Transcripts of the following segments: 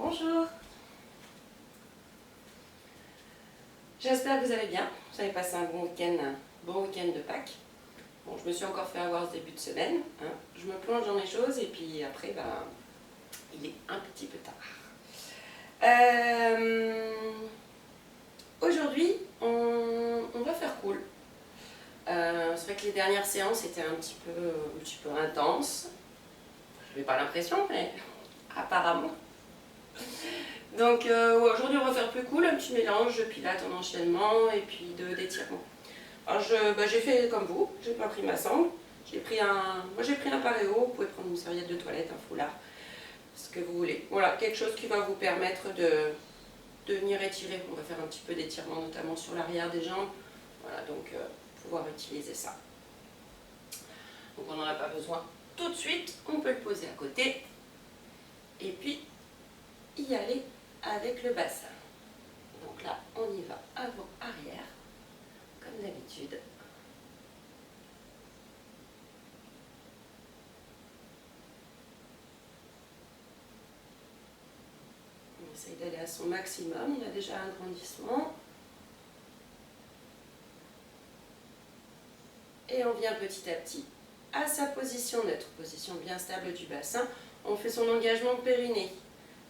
Bonjour. J'espère que vous allez bien. Vous avez passé un bon week-end de Pâques. Bon, je me suis encore fait avoir ce début de semaine. Je me plonge dans les choses et puis après, il est un petit peu tard. Aujourd'hui, on va faire cool. C'est vrai que les dernières séances étaient un petit peu intenses. Je n'ai pas l'impression, mais apparemment. Donc aujourd'hui on va faire plus cool, un petit mélange de pilates en enchaînement et puis d'étirement. Alors j'ai fait comme vous, j'ai pas pris ma sangle, j'ai pris un paréo, vous pouvez prendre une serviette de toilette, un foulard, ce que vous voulez. Voilà, quelque chose qui va vous permettre de venir étirer. On va faire un petit peu d'étirement notamment sur l'arrière des jambes. Voilà, donc pouvoir utiliser ça. Donc on n'en a pas besoin tout de suite, on peut le poser à côté et puis y aller avec le bassin. Donc là, on y va avant-arrière, comme d'habitude. On essaye d'aller à son maximum, on a déjà un grandissement. Et on vient petit à petit à sa position neutre, position bien stable du bassin. On fait son engagement périnée,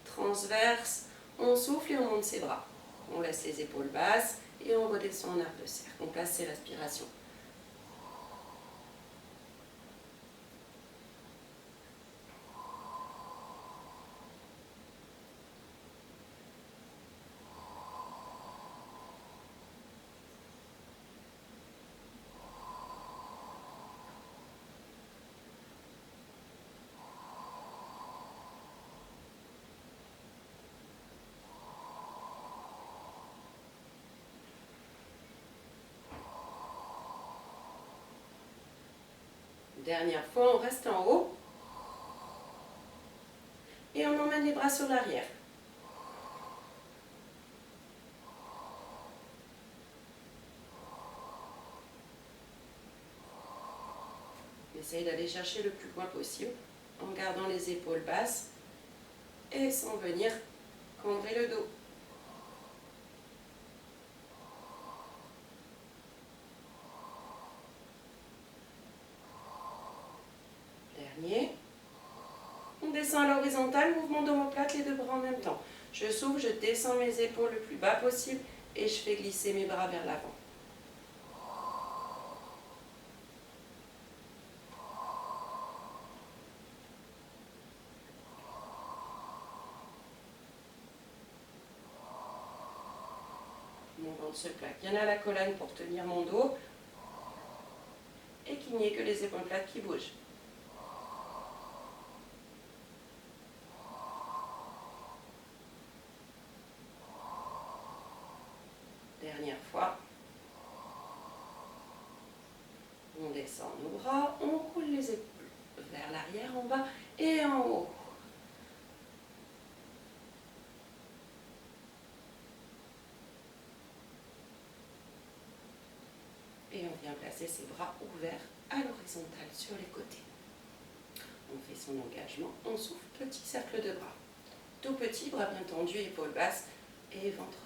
transverse, on souffle et on monte ses bras. On laisse les épaules basses et on redescend en arc de cercle. On place ses respirations. Dernière fois, on reste en haut et on emmène les bras sur l'arrière. On essaye d'aller chercher le plus loin possible en gardant les épaules basses et sans venir cambrer le dos. Dernier. On descend à l'horizontale, mouvement d'omoplate, les deux bras en même temps. Je souffle, je descends mes épaules le plus bas possible et je fais glisser mes bras vers l'avant. Mon ventre se plaque bien à la colonne pour tenir mon dos et qu'il n'y ait que les épaules plates qui bougent. Dernière fois. On descend nos bras, on roule les épaules vers l'arrière, en bas et en haut. Et on vient placer ses bras ouverts à l'horizontale sur les côtés. On fait son engagement, on souffle, petit cercle de bras. Tout petit, bras bien tendus, épaules basses et ventre plaqué.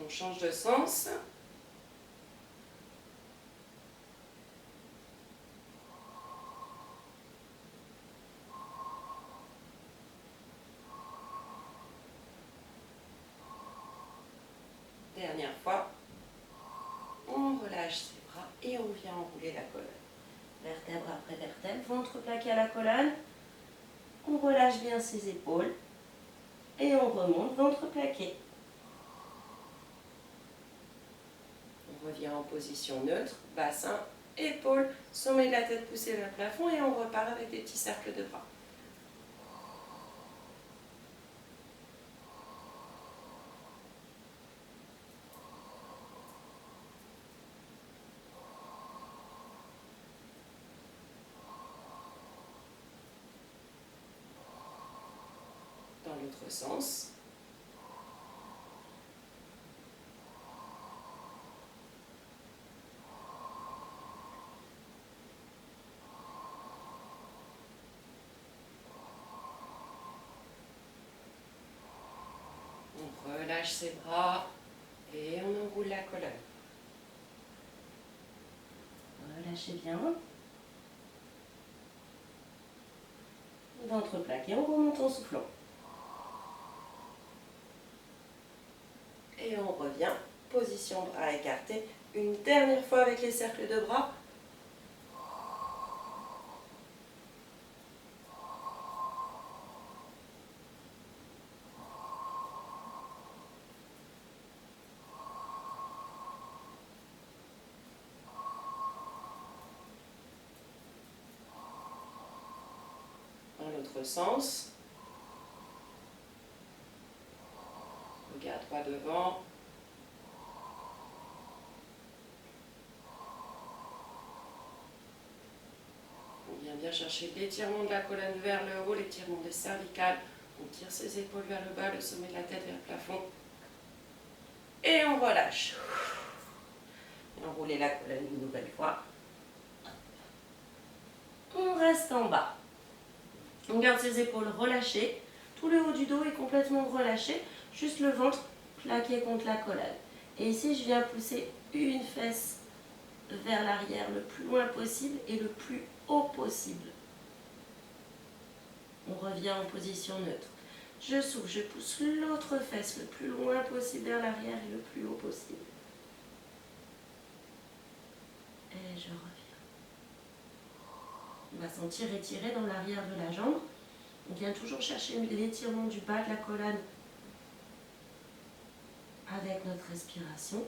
On change de sens. Dernière fois, on relâche ses bras et on vient enrouler la colonne. Vertèbre après vertèbre, ventre plaqué à la colonne. On relâche bien ses épaules et on remonte, ventre plaqué. On revient en position neutre, bassin, épaules, sommet de la tête poussé vers le plafond et on repart avec des petits cercles de bras. Dans l'autre sens. relâche ses bras et on enroule la colonne. Relâchez bien. Ventre plaqué, on remonte en soufflant. Et on revient, position bras écartés. Une dernière fois avec les cercles de bras. Dans l'autre sens. Regard droit devant. On vient bien chercher l'étirement de la colonne vers le haut, l'étirement des cervicales. On tire ses épaules vers le bas, le sommet de la tête vers le plafond. Et on relâche. Et enroulez la colonne une nouvelle fois. On reste en bas. On garde ses épaules relâchées. Tout le haut du dos est complètement relâché. Juste le ventre plaqué contre la colonne. Et ici, je viens pousser une fesse vers l'arrière le plus loin possible et le plus haut possible. On revient en position neutre. Je souffle, je pousse l'autre fesse le plus loin possible vers l'arrière et le plus haut possible. Et je reviens. On va sentir étirer dans l'arrière de la jambe. On vient toujours chercher l'étirement du bas de la colonne avec notre respiration.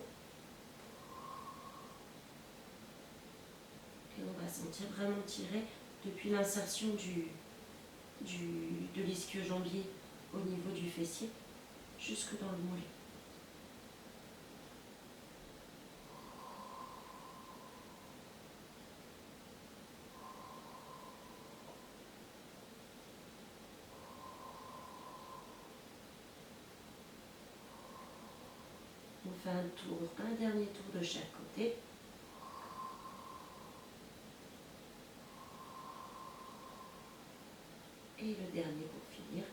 Et on va sentir vraiment tirer depuis l'insertion de l'ischio-jambier au niveau du fessier jusque dans le mollet. On fait un dernier tour de chaque côté. Et le dernier pour finir.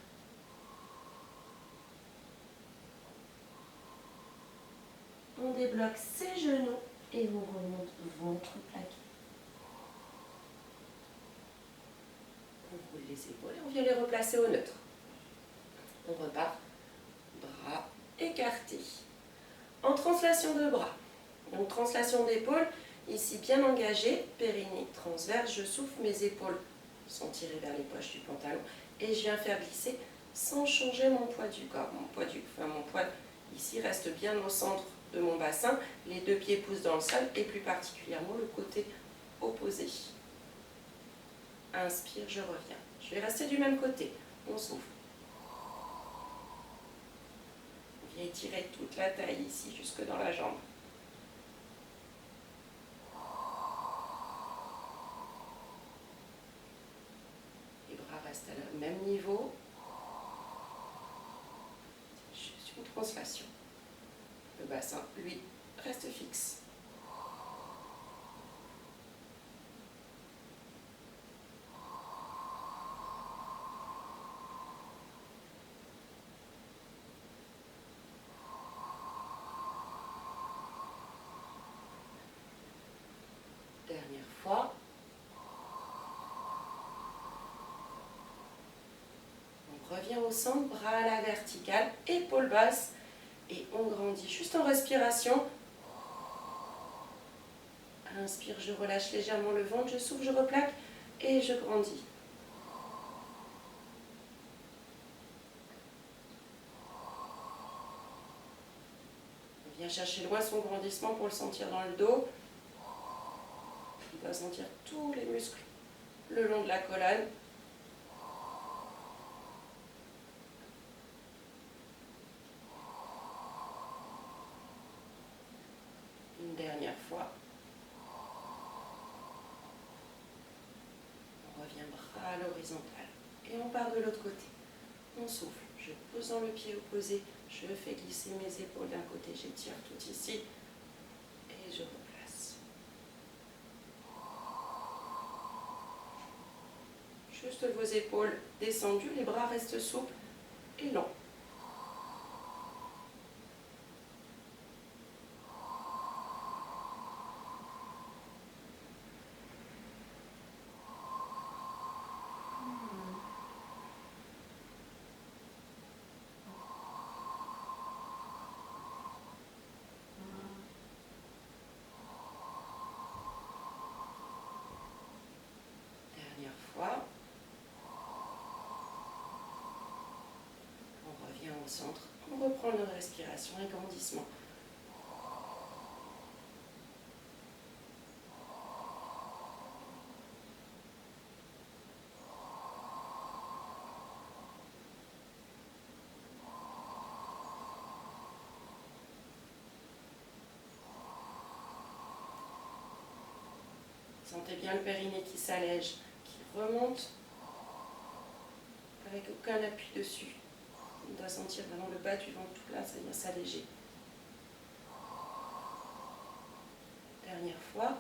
On débloque ses genoux et on remonte ventre plaqué. On roule les épaules et on vient les replacer au neutre. On repart, bras écartés. En translation de bras, donc translation d'épaule, ici bien engagée, périnée transverse, je souffle, mes épaules sont tirées vers les poches du pantalon et je viens faire glisser sans changer mon poids du corps. Mon poids ici reste bien au centre de mon bassin, les deux pieds poussent dans le sol et plus particulièrement le côté opposé. Inspire, je reviens. Je vais rester du même côté, on souffle. On vient étirer toute la taille ici jusque dans la jambe. Les bras restent à le même niveau. Juste une translation. Le bassin, lui, reste fixe. Dernière fois. On revient au centre, bras à la verticale, épaules basses et on grandit juste en respiration. Inspire, je relâche légèrement le ventre, je souffle, je replaque et je grandis. On vient chercher loin son grandissement pour le sentir dans le dos. On va sentir tous les muscles le long de la colonne. Une dernière fois. On revient bras à l'horizontale. Et on part de l'autre côté. On souffle. Je pose dans le pied opposé. Je fais glisser mes épaules d'un côté. J'étire tout ici. Et je replace. Juste vos épaules descendues. Les bras restent souples et longs. au centre. On reprend notre respiration et grandissement. Sentez bien le périnée qui s'allège, qui remonte avec aucun appui dessus. On doit sentir vraiment le bas du ventre tout là, ça vient s'alléger. Dernière fois.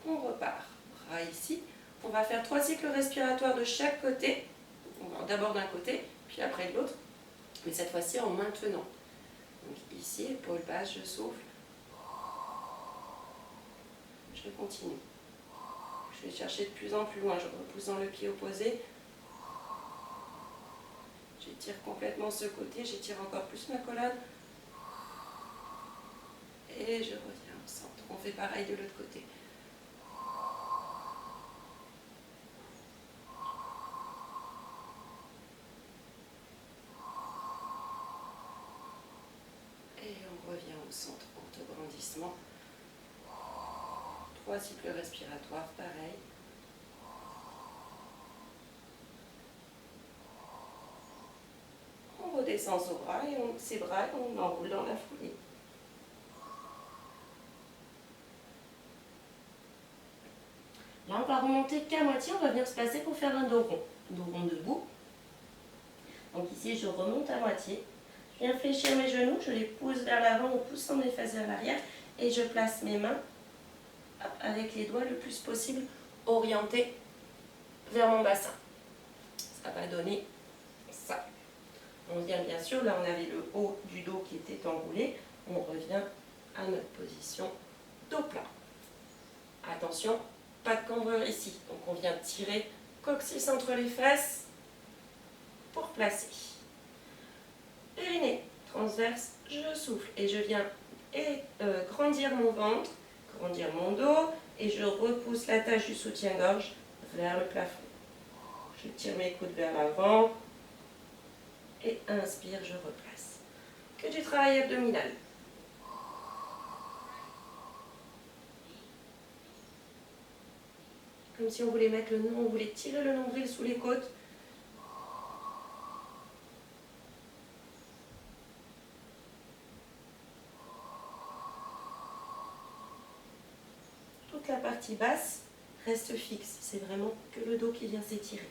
On repart. Bras ici. On va faire 3 cycles respiratoires de chaque côté. D'abord d'un côté, puis après de l'autre. Mais cette fois-ci en maintenant. Donc ici, épaule basse, je souffle. Je continue. Je vais chercher de plus en plus loin. Je repousse dans le pied opposé. J'étire complètement ce côté. J'étire encore plus ma colonne. Et je reviens au centre. On fait pareil de l'autre côté. Et on revient au centre, autograndissement. 3 cycles respiratoires, pareil. On redescend ses bras et on enroule dans la foulée. Là, on va remonter qu'à moitié, on va venir se placer pour faire un dos rond debout. Donc ici, je remonte à moitié. Je viens fléchir mes genoux, je les pousse vers l'avant en poussant mes fesses vers l'arrière et je place mes mains avec les doigts le plus possible orientés vers mon bassin. Ça va donner ça. On vient bien sûr, là on avait le haut du dos qui était enroulé, on revient à notre position dos plat. Attention, pas de cambrure ici. Donc on vient tirer coccyx entre les fesses pour placer. Périnée transverse, je souffle et je viens grandir mon ventre, grandir mon dos et je repousse l'attache du soutien-gorge vers le plafond. Je tire mes coudes vers l'avant et inspire, je replace. Que du travail abdominal. Comme si on voulait mettre on voulait tirer le nombril sous les côtes. Toute la partie basse reste fixe. C'est vraiment que le dos qui vient s'étirer.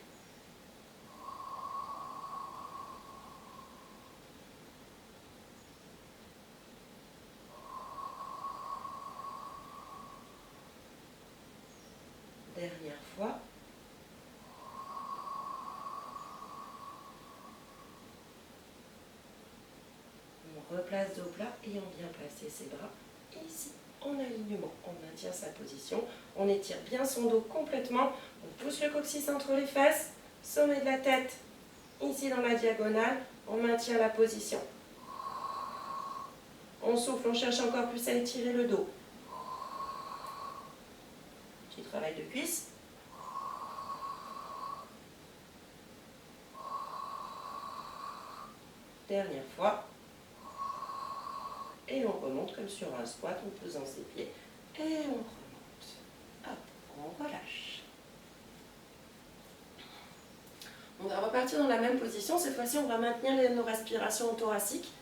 Dernière fois. On replace dos plat et on vient placer ses bras ici en alignement. On maintient sa position, on étire bien son dos complètement, on pousse le coccyx entre les fesses, sommet de la tête ici dans la diagonale, on maintient la position. On souffle, on cherche encore plus à étirer le dos. Petit travail de cuisse. Dernière fois. Et on remonte comme sur un squat en posant ses pieds. Et on remonte. Hop, on relâche. On va repartir dans la même position. Cette fois-ci, on va maintenir nos respirations thoraciques.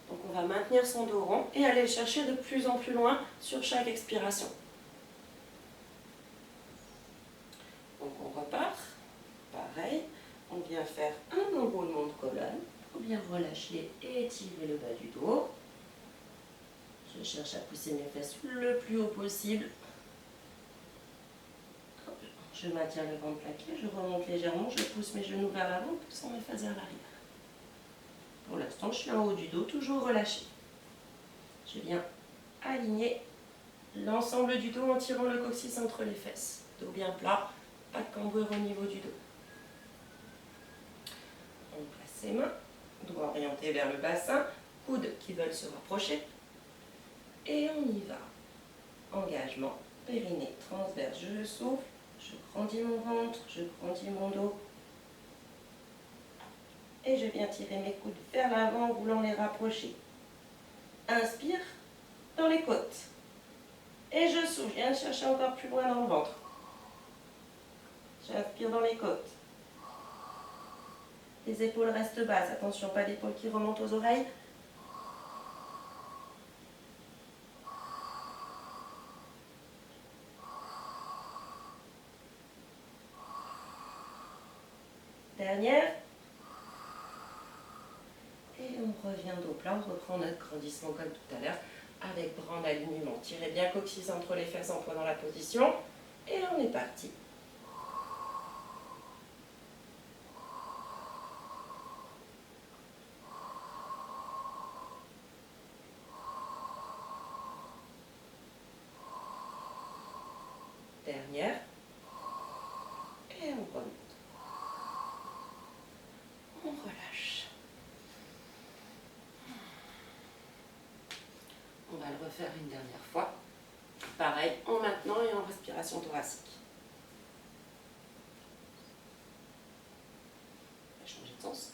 Donc on va maintenir son dos rond et aller le chercher de plus en plus loin sur chaque expiration. Donc on repart. Pareil. On vient faire un enroulement de colonne pour bien relâcher et étirer le bas du dos. Je cherche à pousser mes fesses le plus haut possible. Je maintiens le ventre plaqué, je remonte légèrement, je pousse mes genoux vers l'avant, poussant mes fesses vers l'arrière. Pour l'instant, je suis en haut du dos, toujours relâché. Je viens aligner l'ensemble du dos en tirant le coccyx entre les fesses. Dos bien plat, pas de cambrure au niveau du dos. On place ses mains, doigts orientés vers le bassin, coudes qui veulent se rapprocher. Et on y va. Engagement, périnée transverse, je souffle, je grandis mon ventre, je grandis mon dos. Et je viens tirer mes coudes vers l'avant en voulant les rapprocher. Inspire dans les côtes. Et je souffle, je viens de chercher encore plus loin dans le ventre. J'inspire dans les côtes. Les épaules restent basses, attention, pas d'épaules qui remontent aux oreilles. Dernière. Et on revient dos plat, on reprend notre grandissement comme tout à l'heure, avec bras en alignement. Tirez bien coccyx entre les fesses en prenant la position. Et là, on est parti. Dernière. Et on remonte. On relâche. On va le refaire une dernière fois. Pareil, en maintenant et en respiration thoracique. On va changer de sens.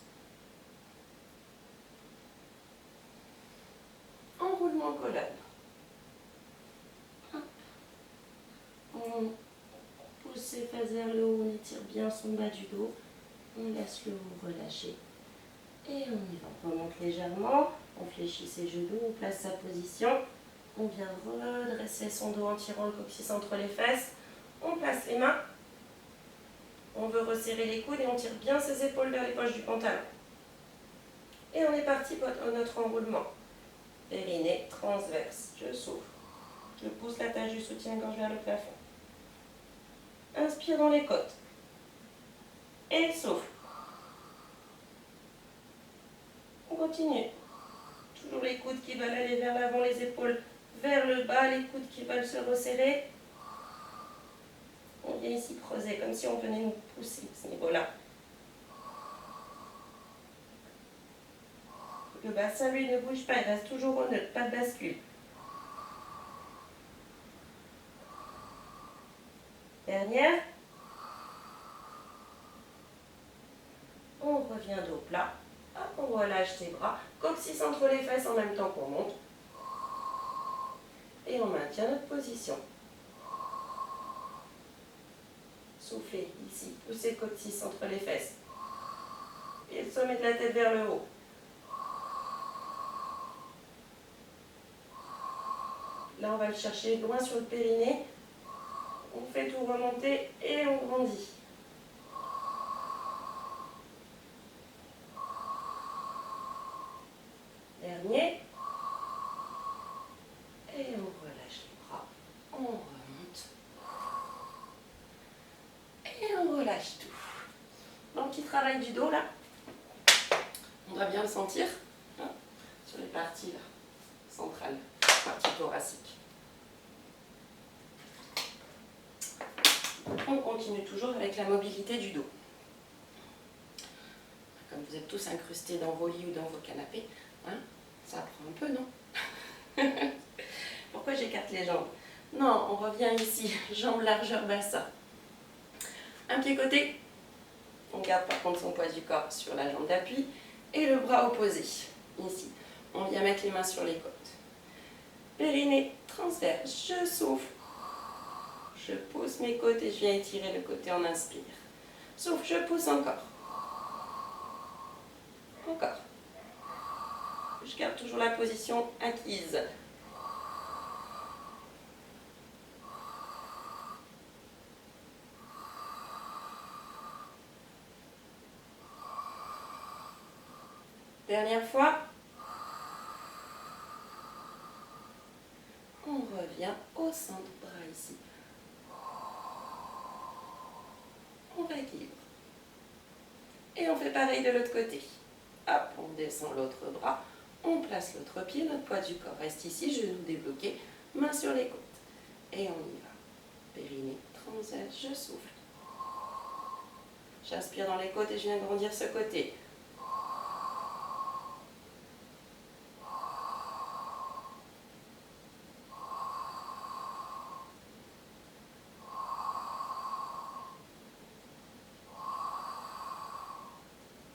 Enroulement colonne. On pousse ses fesses vers le haut, on étire bien son bas du dos. On laisse le haut relâcher. Et on y va. On remonte légèrement. On fléchit ses genoux, on place sa position. On vient redresser son dos en tirant le coccyx entre les fesses. On place les mains. On veut resserrer les coudes et on tire bien ses épaules vers les poches du pantalon. Et on est parti pour notre enroulement. Périnée transverse. Je souffle. Je pousse la tâche du soutien-gorge vers le plafond. Inspire dans les côtes. Et souffle. On continue. Toujours les coudes qui veulent aller vers l'avant, les épaules vers le bas, les coudes qui veulent se resserrer. On vient ici creuser, comme si on venait nous pousser à ce niveau-là. Le bassin, lui, ne bouge pas, il reste toujours au neutre, pas de bascule. Dernière. On revient dos plat. Hop, on relâche ses bras. Coccyx entre les fesses en même temps qu'on monte. Et on maintient notre position. Soufflez ici, poussez le coccyx entre les fesses. Et le sommet de la tête vers le haut. Là, on va le chercher loin sur le périnée. On fait tout remonter et on grandit. Dernier. Et on relâche les bras. On remonte. Et on relâche tout. Donc, petit travail du dos, là. On doit bien le sentir hein, sur les parties là, centrales, partie thoracique. On continue toujours avec la mobilité du dos. Comme vous êtes tous incrustés dans vos lits ou dans vos canapés, hein, ça prend un peu, non? Pourquoi j'écarte les jambes? Non, on revient ici, jambes largeur bassin. Un pied côté, on garde par contre son poids du corps sur la jambe d'appui et le bras opposé, ici. On vient mettre les mains sur les côtes. Périnée transverse, je souffle. Je pousse mes côtes et je viens étirer le côté en inspire. Souffle, je pousse encore. Encore. Je garde toujours la position acquise. Dernière fois. On revient au centre, bras ici. On rééquilibre. Et on fait pareil de l'autre côté. Hop, on descend l'autre bras. On place l'autre pied, notre poids du corps reste ici, genoux débloqués, mains sur les côtes. Et on y va. Périnée transverse, je souffle. J'inspire dans les côtes et je viens grandir ce côté.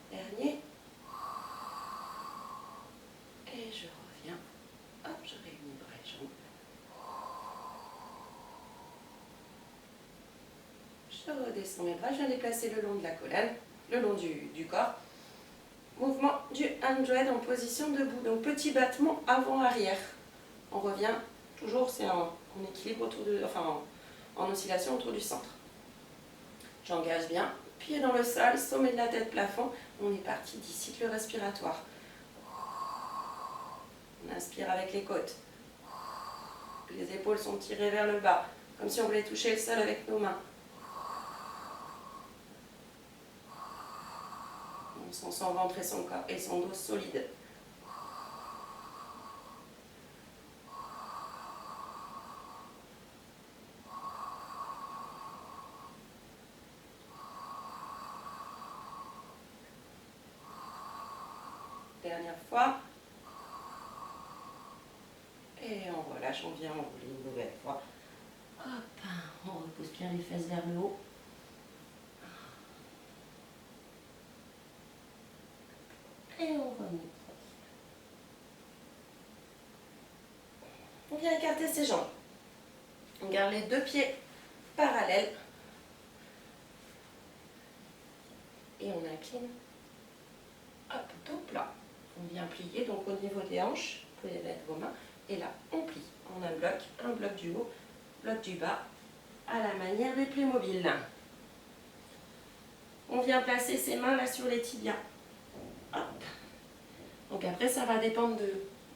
Dernier. Je redescends mes bras, je viens les placer le long de la colonne, le long du corps. Mouvement du 100 en position debout. Donc petit battement avant-arrière. On revient, toujours c'est en équilibre autour de, enfin en oscillation autour du centre. J'engage bien, pied dans le sol, sommet de la tête, plafond. On est parti d'ici le respiratoire. On inspire avec les côtes. Les épaules sont tirées vers le bas, comme si on voulait toucher le sol avec nos mains. On sent son ventre et son dos solide. Dernière fois. Et on relâche, on vient enrouler une nouvelle fois. Hop, on repose bien les fesses vers le haut. Et on remonte. On vient écarter ses jambes. On garde les deux pieds parallèles. Et on incline. Hop, dos plat. On vient plier, donc au niveau des hanches, vous pouvez mettre vos mains. Et là, on plie. On a un bloc du haut, bloc du bas, à la manière des Playmobil. On vient placer ses mains là sur les tibias. Hop. Donc après, ça va dépendre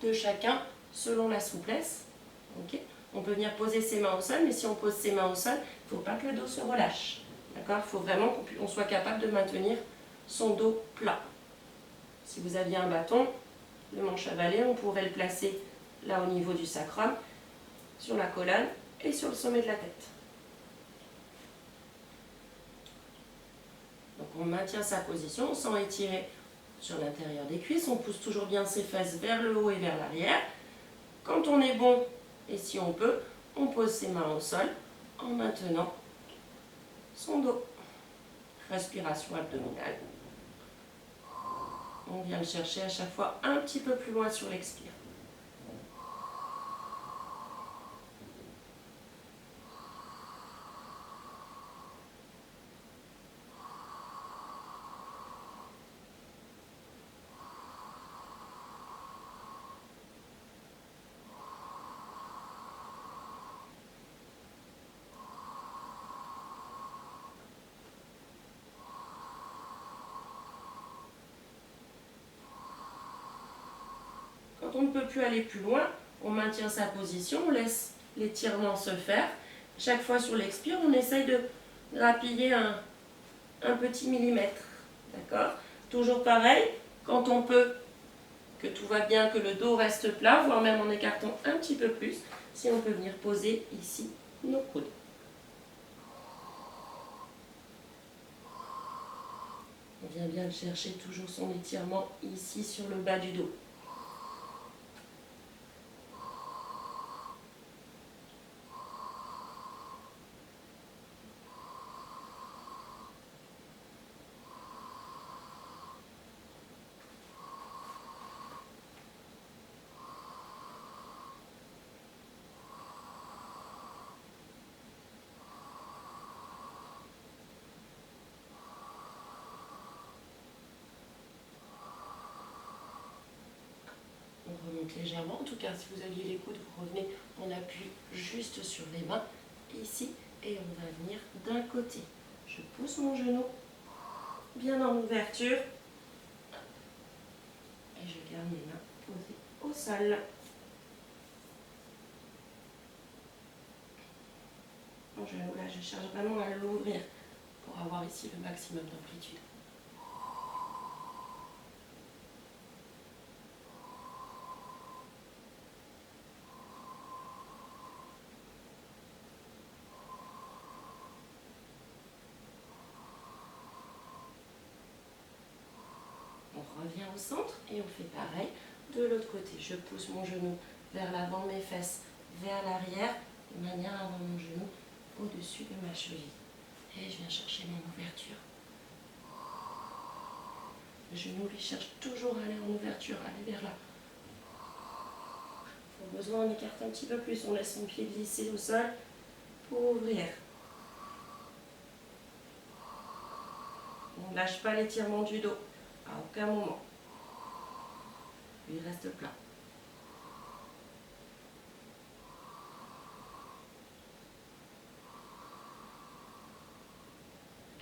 de chacun selon la souplesse. Okay. On peut venir poser ses mains au sol, mais si on pose ses mains au sol, il ne faut pas que le dos se relâche. D'accord ? Il faut vraiment qu'on soit capable de maintenir son dos plat. Si vous aviez un bâton, le manche à balai, on pourrait le placer là au niveau du sacrum, sur la colonne et sur le sommet de la tête. Donc on maintient sa position sans étirer sur l'intérieur des cuisses. On pousse toujours bien ses fesses vers le haut et vers l'arrière. Quand on est bon, et si on peut, on pose ses mains au sol en maintenant son dos. Respiration abdominale. On vient le chercher à chaque fois un petit peu plus loin sur l'expire. Quand on ne peut plus aller plus loin, on maintient sa position, on laisse l'étirement se faire. Chaque fois sur l'expire, on essaye de grappiller un petit millimètre. D'accord ? Toujours pareil, quand on peut, que tout va bien, que le dos reste plat, voire même en écartant un petit peu plus, si on peut venir poser ici nos coudes. On vient bien chercher toujours son étirement ici sur le bas du dos. On remonte légèrement, en tout cas si vous aviez les coudes, vous revenez, on appuie juste sur les mains, ici, et on va venir d'un côté. Je pousse mon genou bien en ouverture, et je garde mes mains posées au sol. Mon genou là, je cherche vraiment à l'ouvrir pour avoir ici le maximum d'amplitude. On revient au centre et on fait pareil de l'autre côté. Je pousse mon genou vers l'avant, mes fesses vers l'arrière, de manière à avoir mon genou au-dessus de ma cheville. Et je viens chercher mon ouverture. Le genou lui cherche toujours à aller en ouverture, à aller vers là. Au besoin, on écarte un petit peu plus, on laisse son pied glisser au sol pour ouvrir. On ne lâche pas l'étirement du dos, à aucun moment. Lui, il reste plat.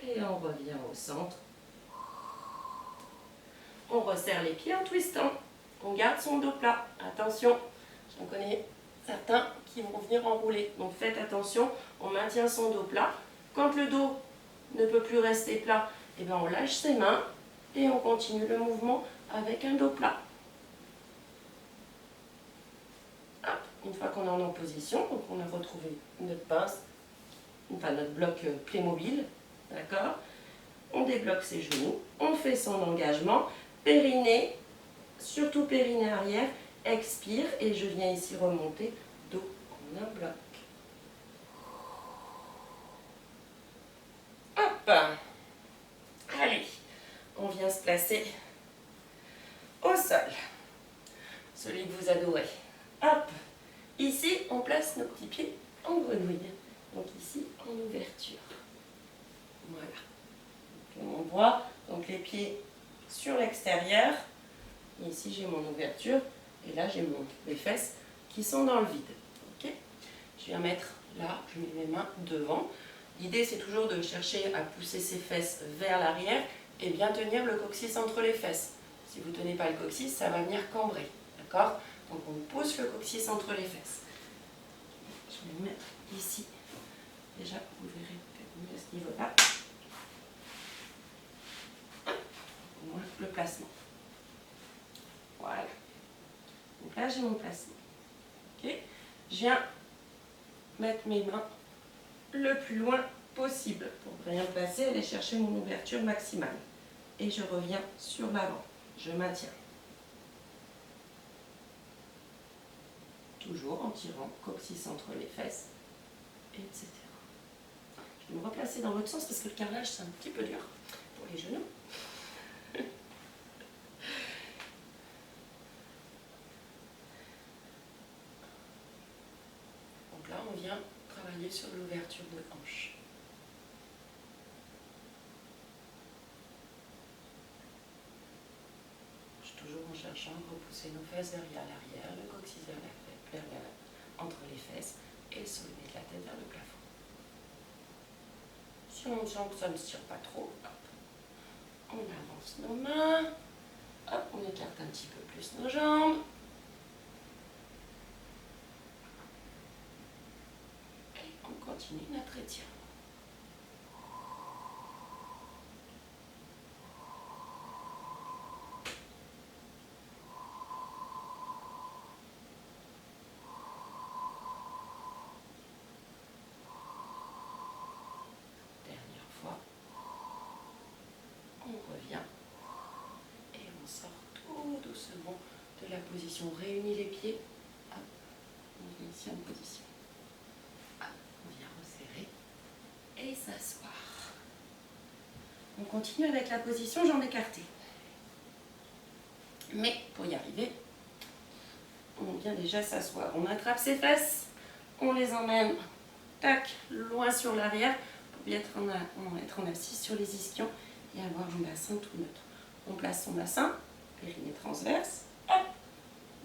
Et on revient au centre. On resserre les pieds en twistant. On garde son dos plat. Attention, j'en connais certains qui vont venir enrouler. Donc faites attention, on maintient son dos plat. Quand le dos ne peut plus rester plat, eh bien on lâche ses mains et on continue le mouvement avec un dos plat. Hop, une fois qu'on est en position, donc on a retrouvé notre pince, enfin notre bloc Playmobil, d'accord? On débloque ses genoux, on fait son engagement, périnée, surtout périnée arrière, expire et je viens ici remonter dos en un bloc. Hop, allez, on vient se placer au sol, celui que vous adorez. Hop, ici on place nos petits pieds en grenouille, donc ici en ouverture. Voilà. On voit donc les pieds sur l'extérieur. Ici j'ai mon ouverture et là j'ai mes fesses qui sont dans le vide. Okay, je viens mettre là, je mets mes mains devant. L'idée c'est toujours de chercher à pousser ses fesses vers l'arrière et bien tenir le coccyx entre les fesses. Si vous ne tenez pas le coccyx, ça va venir cambrer. D'accord? Donc on pousse le coccyx entre les fesses. Je vais le mettre ici. Déjà, vous verrez peut-être mieux à ce niveau-là. Au moins le placement. Voilà. Donc là, j'ai mon placement. Ok. Je viens mettre mes mains le plus loin possible pour bien placer et aller chercher mon ouverture maximale. Et je reviens sur l'avant. Je maintiens. Toujours en tirant coccyx entre les fesses, etc. Je vais me replacer dans l'autre sens parce que le carrelage c'est un petit peu dur pour les genoux. Donc là on vient travailler sur l'ouverture de hanche. Toujours en cherchant à repousser nos fesses vers l'arrière, le coccyx entre les fesses et soulever la tête vers le plafond. Si on sent que ça ne se tire pas trop, hop, on avance nos mains, hop, on écarte un petit peu plus nos jambes. Et on continue notre étirement. Doucement de la position. On réunit les pieds. Hop, on vient ici en position. Hop, on vient resserrer et s'asseoir. On continue avec la position jambes écartées. Mais pour y arriver, on vient déjà s'asseoir. On attrape ses fesses, on les emmène tac, loin sur l'arrière pour bien être en assis sur les ischions et avoir un bassin tout neutre. On place son bassin. Périnée transverse, hop,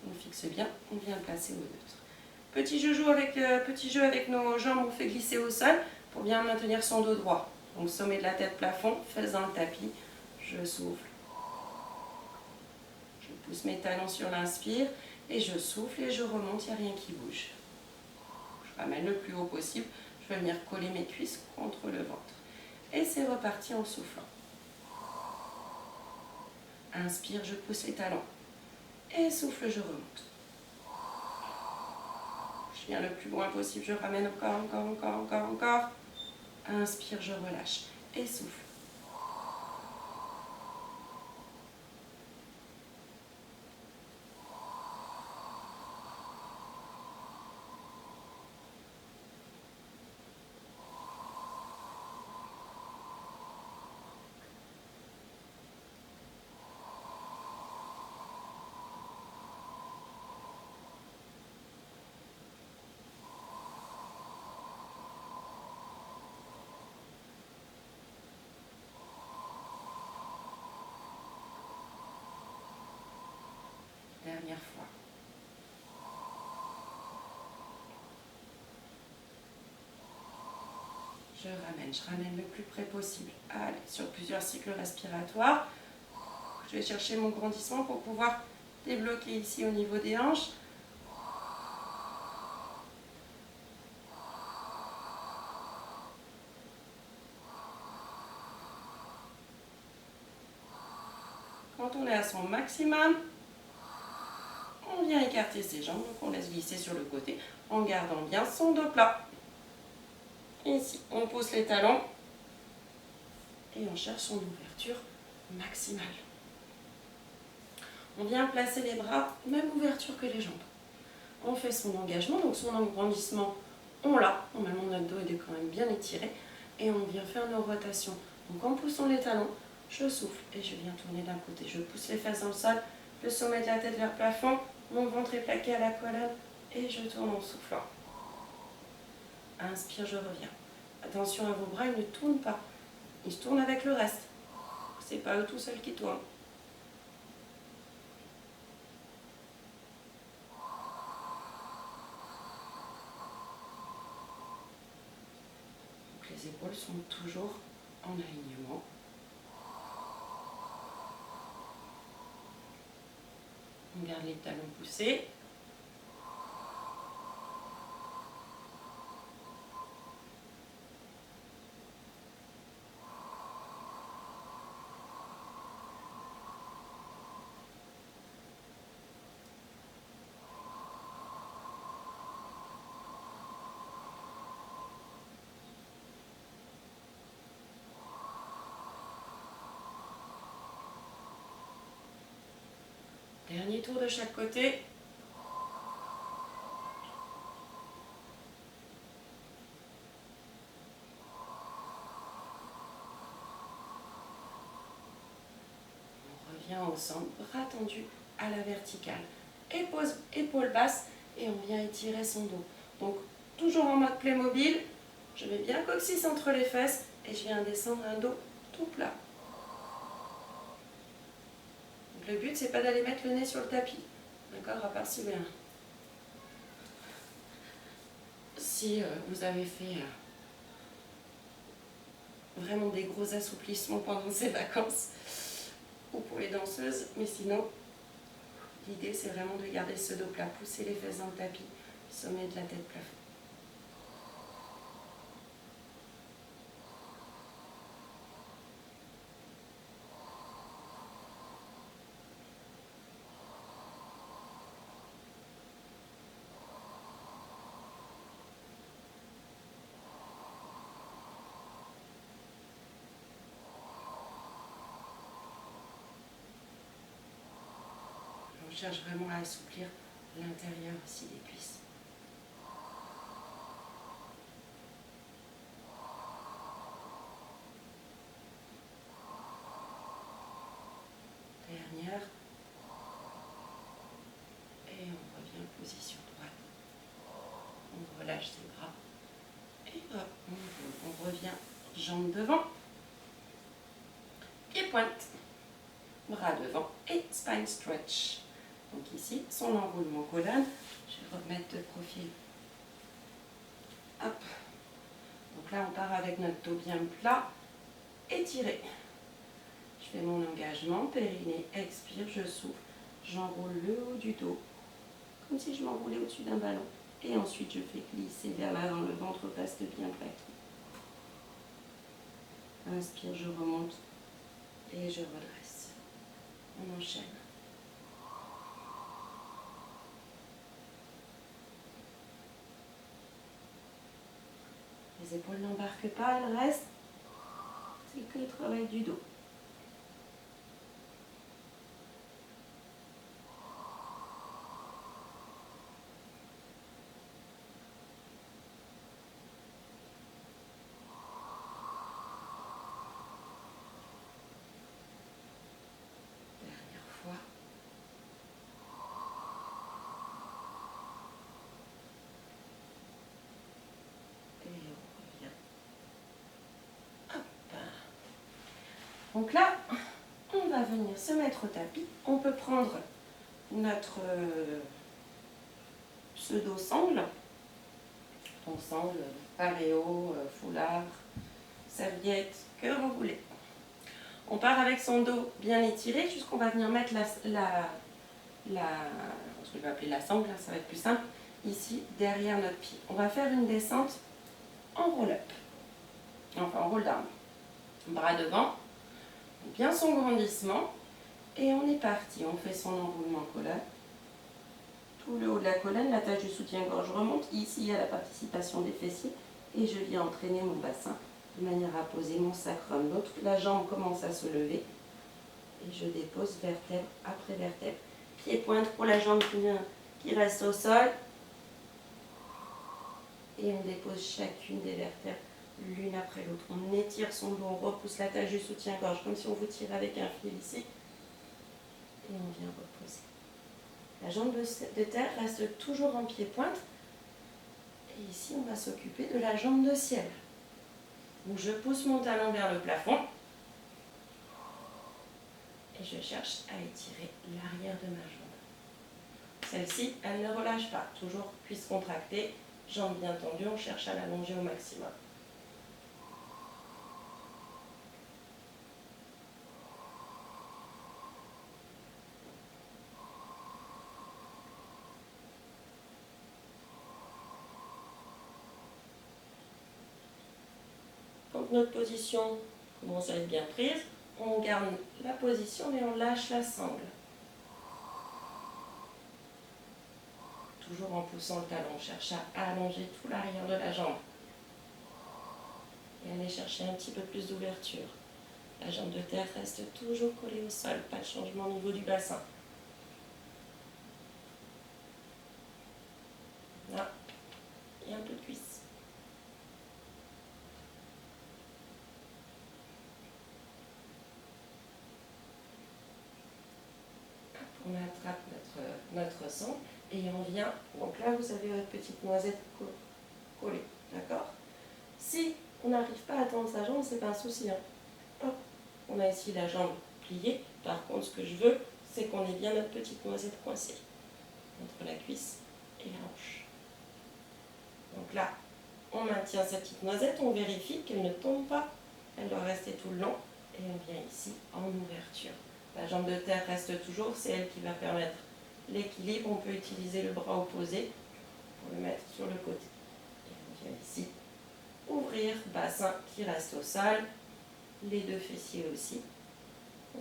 on fixe bien, on vient le placer au neutre. Petit jeu avec nos jambes, on fait glisser au sol pour bien maintenir son dos droit. Donc sommet de la tête plafond, fesses dans le tapis, je souffle. Je pousse mes talons sur l'inspire et je souffle et je remonte, il n'y a rien qui bouge. Je ramène le plus haut possible, je vais venir coller mes cuisses contre le ventre. Et c'est reparti en soufflant. Inspire, je pousse les talons. Et souffle, je remonte. Je viens le plus loin possible, je ramène encore. Inspire, je relâche. Et souffle. Dernière fois. Je ramène le plus près possible. Allez, sur plusieurs cycles respiratoires. Je vais chercher mon grandissement pour pouvoir débloquer ici au niveau des hanches. Quand on est à son maximum, on vient écarter ses jambes, donc on laisse glisser sur le côté en gardant bien son dos plat. Ici, on pousse les talons et on cherche son ouverture maximale. On vient placer les bras, même ouverture que les jambes. On fait son engagement, donc son agrandissement, on l'a. Normalement, notre dos est quand même bien étiré. Et on vient faire nos rotations. Donc en poussant les talons, je souffle et je viens tourner d'un côté. Je pousse les fesses dans le sol, le sommet de la tête vers le plafond, mon ventre est plaqué à la colonne et je tourne en soufflant. Inspire, je reviens. Attention à vos bras, ils ne tournent pas. Ils se tournent avec le reste. C'est pas eux tout seuls qui tournent. Donc les épaules sont toujours en alignement. On garde les talons poussés. Dernier tour de chaque côté. On revient au centre, bras tendus à la verticale. Épaules basses et on vient étirer son dos. Donc toujours en mode Playmobil, je mets bien coccyx entre les fesses et je viens descendre un dos tout plat. Donc, le but c'est pas d'aller mettre le nez sur le tapis, d'accord, à part si vous avez fait vraiment des gros assouplissements pendant ces vacances ou pour les danseuses, mais sinon l'idée c'est vraiment de garder ce dos plat, pousser les fesses dans le tapis, sommet de la tête plafond. On cherche vraiment à assouplir l'intérieur aussi des cuisses. Dernière. Et on revient en position droite. On relâche ses bras. Et hop, on revient jambes devant. Pieds pointe. Bras devant et spine stretch. Donc ici, son enroulement colonne. Je vais remettre de profil. Hop. Donc là, on part avec notre dos bien plat, étiré. Je fais mon engagement, périnée, expire, je souffle. J'enroule le haut du dos, comme si je m'enroulais au-dessus d'un ballon. Et ensuite, je fais glisser vers l'avant, le ventre reste bien plaqué. Inspire, je remonte et je redresse. On enchaîne. Les épaules n'embarquent pas, elles restent. C'est que le travail du dos. Dernière fois. Et on revient. Hop. Donc là, on va venir se mettre au tapis. On peut prendre notre pseudo-sangle. Donc sangle, paréo, foulard, serviette, que vous voulez. On part avec son dos bien étiré jusqu'on va venir mettre je vais appeler la sangle, ça va être plus simple, ici derrière notre pied. On va faire une descente en roll-up, enfin en roll-down. Bras devant, bien son grandissement et on est parti. On fait son enroulement collat. Tout le haut de la colonne, l'attache du soutien-gorge remonte. Ici, il y a la participation des fessiers et je viens entraîner mon bassin de manière à poser mon sacrum. Donc la jambe commence à se lever et je dépose vertèbre après vertèbre. Pied-pointe pour la jambe qui reste au sol. Et on dépose chacune des vertèbres l'une après l'autre. On étire son dos, on repousse l'attache du soutien-gorge comme si on vous tire avec un fil ici. Et on vient reposer. La jambe de terre reste toujours en pied-pointe. Et ici, on va s'occuper de la jambe de ciel. Donc je pousse mon talon vers le plafond. Et je cherche à étirer l'arrière de ma jambe. Celle-ci, elle ne relâche pas. Toujours cuisse contractée, jambe bien tendue, on cherche à l'allonger au maximum. Quand notre position commence à être bien prise, on garde la position et on lâche la sangle. Toujours en poussant le talon, on cherche à allonger tout l'arrière de la jambe. Et aller chercher un petit peu plus d'ouverture. La jambe de terre reste toujours collée au sol, pas de changement au niveau du bassin. Là, il y a un peu de cuisse. On attrape notre sang et on vient, donc là vous avez votre petite noisette collée, d'accord? Si on n'arrive pas à tendre sa jambe, c'est pas un souci. Hein. Hop, on a ici la jambe pliée, par contre ce que je veux, c'est qu'on ait bien notre petite noisette coincée entre la cuisse et la hanche. Donc là, on maintient cette petite noisette, on vérifie qu'elle ne tombe pas, elle doit rester tout le long et on vient ici en ouverture. La jambe de terre reste toujours, c'est elle qui va permettre l'équilibre. On peut utiliser le bras opposé pour le mettre sur le côté. Et on vient ici ouvrir, bassin qui reste au sol, les deux fessiers aussi.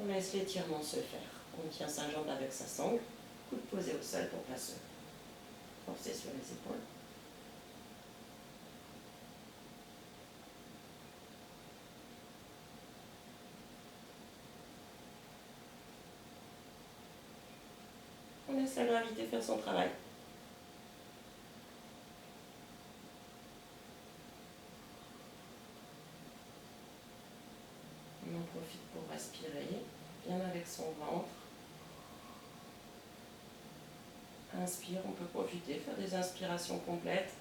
On laisse l'étirement se faire. On tient sa jambe avec sa sangle, coude posé au sol pour ne pas se forcer sur les épaules. On laisse la gravité faire son travail. On en profite pour respirer, bien avec son ventre. Inspire, on peut profiter, faire des inspirations complètes.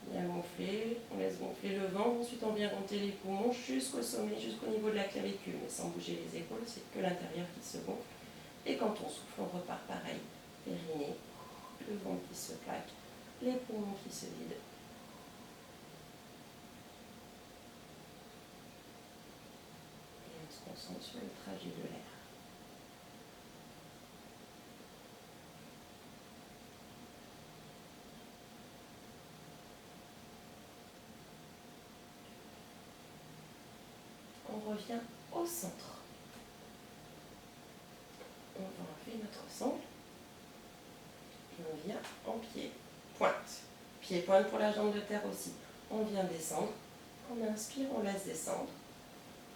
Bien gonfler, on laisse gonfler le ventre, ensuite on vient gonfler les poumons jusqu'au sommet, jusqu'au niveau de la clavicule, mais sans bouger les épaules, c'est que l'intérieur qui se gonfle. Et quand on souffle, on repart pareil, périnée, le ventre qui se plaque, les poumons qui se vident. Et on se concentre sur le trajet de l'air. On revient au centre. On va enlever notre sangle et on vient en pied-pointe. Pied-pointe pour la jambe de terre aussi. On vient descendre, on inspire, on laisse descendre.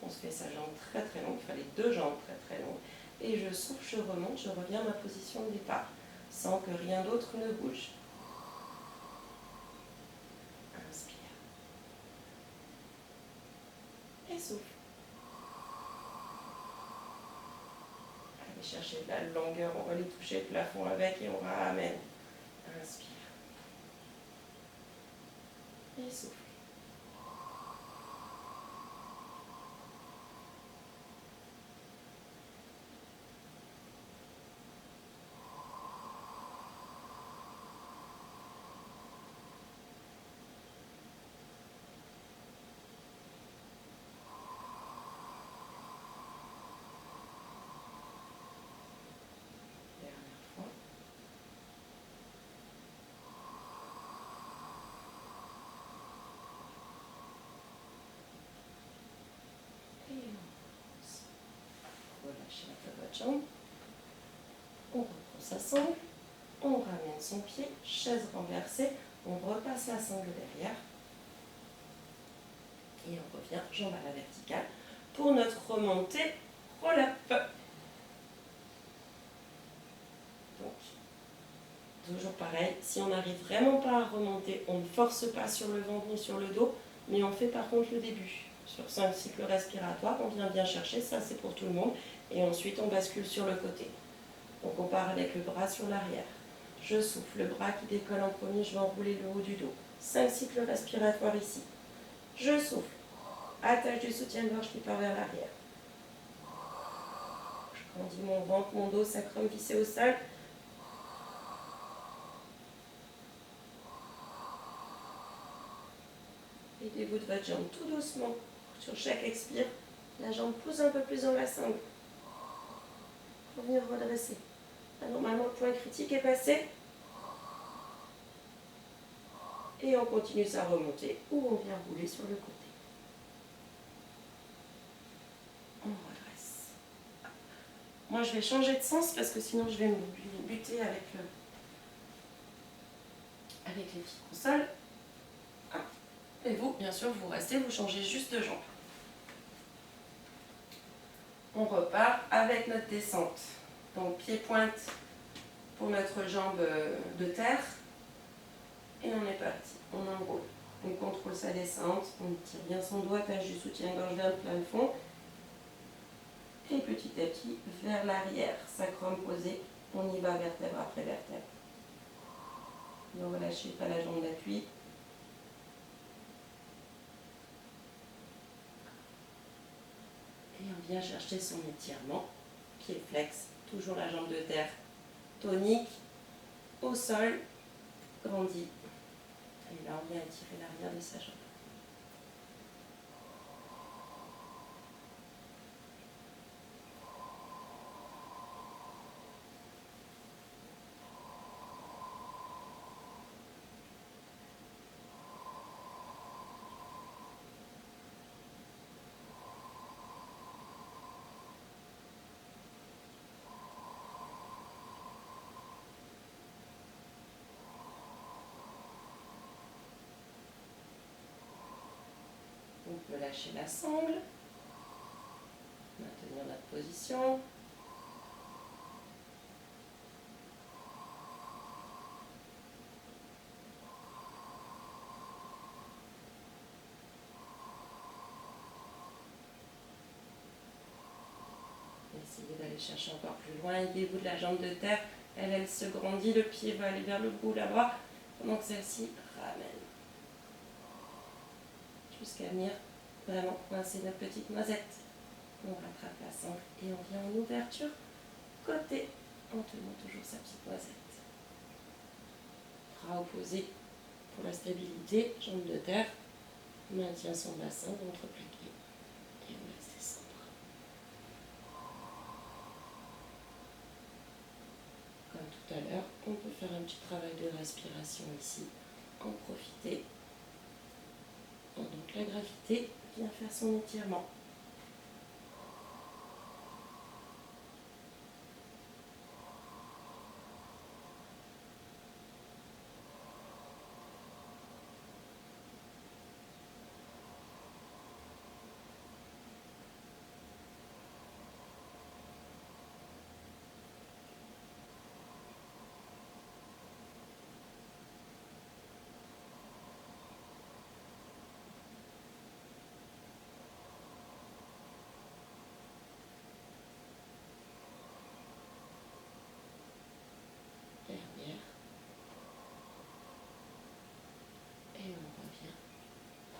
On se fait sa jambe très très longue, il fallait deux jambes très très longues. Et je souffle, je remonte, je reviens à ma position de départ, sans que rien d'autre ne bouge. Inspire. Et souffle. Allez chercher de la longueur, on va aller toucher le plafond avec et on ramène. Inspire. Et souffle. notre jambe. On reprend sa sangle, on ramène son pied, chaise renversée, on repasse la sangle derrière. Et on revient jambe à la verticale pour notre remontée roll-up. Donc, toujours pareil, si on n'arrive vraiment pas à remonter, on ne force pas sur le ventre ni sur le dos, mais on fait par contre le début. Sur 5 cycles respiratoires, on vient bien chercher, ça c'est pour tout le monde, et ensuite on bascule sur le côté. Donc on part avec le bras sur l'arrière. Je souffle, le bras qui décolle en premier, je vais enrouler le haut du dos. 5 cycles respiratoires ici. Je souffle, attache du soutien-gorge qui part vers l'arrière. Je grandis mon ventre, mon dos, sacrum vissé au sol. Aidez-vous de votre jambe tout doucement. Sur chaque expire, la jambe pousse un peu plus dans la sangle. Pour venir redresser. Là, normalement, le point critique est passé. Et on continue sa remontée ou on vient rouler sur le côté. On redresse. Moi, je vais changer de sens parce que sinon, je vais me buter avec les pieds au sol. Et vous, bien sûr, vous restez, vous changez juste de jambe. On repart avec notre descente. Donc, pied-pointe pour notre jambe de terre. Et on est parti. On enroule. On contrôle sa descente. On tire bien son doigt, attache du soutien-gorge vers le plein fond. Et petit à petit, vers l'arrière. Sacrum posé. On y va vertèbre après vertèbre. Ne relâchez pas la jambe d'appui. Et on vient chercher son étirement, pied flex, toujours la jambe de terre tonique, au sol, grandit. Et là, on vient étirer l'arrière de sa jambe. On peut lâcher la sangle, maintenir notre position. Essayez d'aller chercher encore plus loin, aidez-vous de la jambe de terre, elle se grandit, le pied va aller vers le bout là-bas, pendant que celle-ci ramène. Jusqu'à venir vraiment coincer notre petite noisette. On rattrape la sangle et on vient en ouverture côté en tenant toujours sa petite noisette. Bras opposé pour la stabilité, jambe de terre, maintient son bassin, ventre plié et on laisse descendre. Comme tout à l'heure, on peut faire un petit travail de respiration ici, en profiter. Donc la gravité vient faire son étirement.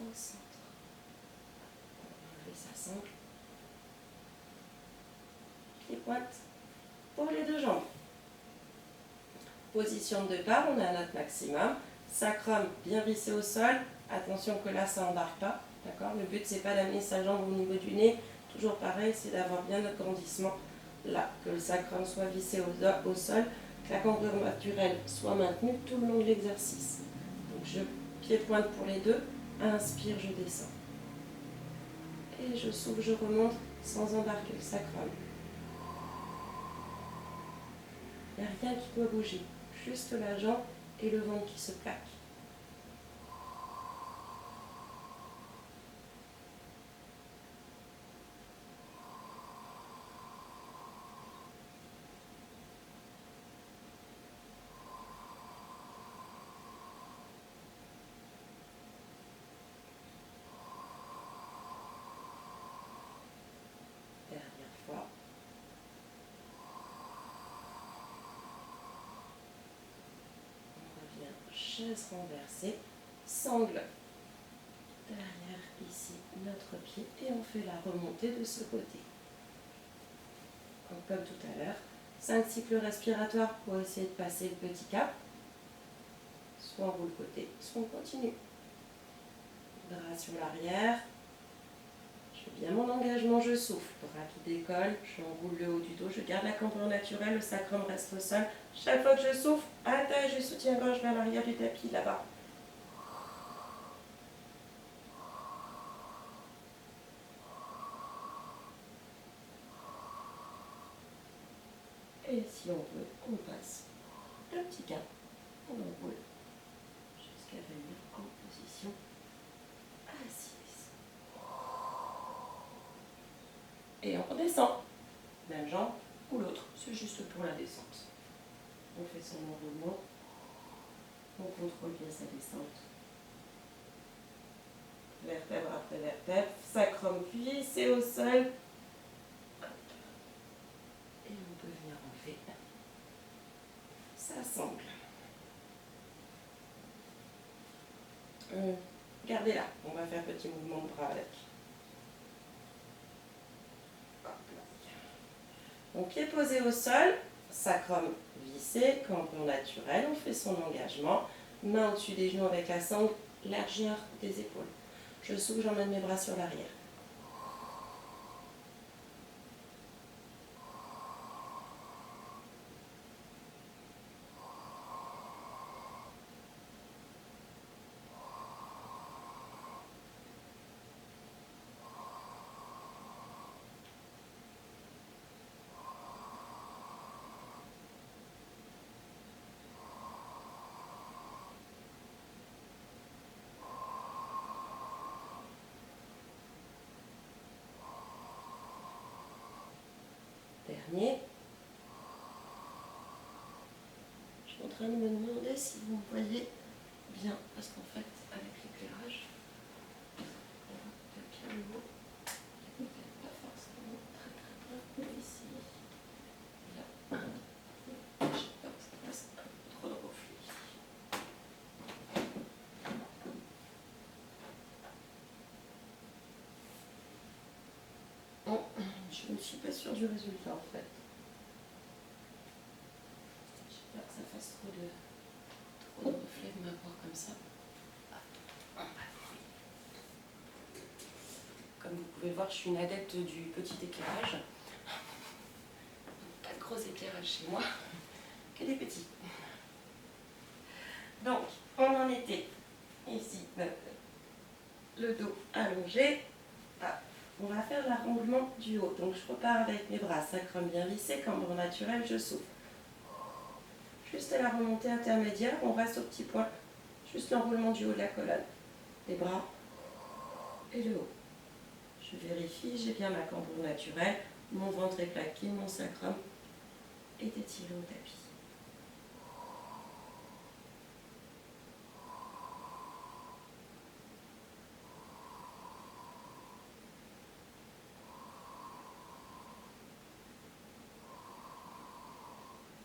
Au centre. On va enlever sa sangle. Pied pointe pour les deux jambes. Position de départ, on est à notre maximum. Sacrum bien vissé au sol. Attention que là, ça n'embarque pas. D'accord ? Le but, c'est pas d'amener sa jambe au niveau du nez. Toujours pareil, c'est d'avoir bien notre grandissement là. Que le sacrum soit vissé au sol. Que la cambrure naturelle soit maintenue tout le long de l'exercice. Donc, je pied pointe pour les deux. Inspire, je descends. Et je souffle, je remonte sans embarquer le sacrum. Il n'y a rien qui doit bouger. Juste la jambe et le ventre qui se plaquent. Dernière fois. On revient, chaise renversée, sangle. Derrière ici notre pied et on fait la remontée de ce côté. Donc, comme tout à l'heure, 5 cycles respiratoires pour essayer de passer le petit cap. Soit on roule le côté, soit on continue. Bras sur l'arrière. Je fais bien mon engagement, je souffle. Bras qui décolle, j'enroule le haut du dos, je garde la cambrure naturelle, le sacrum reste au sol. Chaque fois que je souffle, attache du soutien-gorge vers l'arrière du tapis, là-bas. Et si on veut, on passe le petit cap, on enroule jusqu'à venir en position assise. Et on redescend. Même jambe ou l'autre, c'est juste pour la descente. On fait son enroulement, on contrôle bien sa descente. Vertèbre après vertèbre, sacrum vissé au sol. Et on peut venir enlever sa sangle. Gardez-la, on va faire petit mouvement de bras avec. Donc pied posé au sol, sacrum vissé, cambrure naturelle, on fait son engagement. Main au-dessus des genoux avec la sangle, largeur des épaules. Je souffle, j'emmène mes bras sur l'arrière. Dernier. Je suis en train de me demander si vous me voyez bien, parce qu'en fait, avec l'éclairage, on voit bien le haut. Il n'est peut-être pas forcément très bien ici. Là, j'ai peur que ça fasse un peu trop de reflux. Bon, je ne suis pas sûre du résultat en fait. J'ai peur que ça fasse trop de reflets de m'avoir comme ça. Comme vous pouvez le voir, je suis une adepte du petit éclairage. Pas de gros éclairage chez moi, que des petits. Donc, on en était ici, le dos allongé. Ah, on va faire l'enroulement du haut. Donc, je repars avec mes bras, sacrum bien vissé, cambrure naturelle, je souffle. Juste à la remontée intermédiaire, on reste au petit point. Juste l'enroulement du haut de la colonne. Les bras et le haut. Je vérifie, j'ai bien ma cambrure naturelle, mon ventre est plaqué, mon sacrum est étiré au tapis.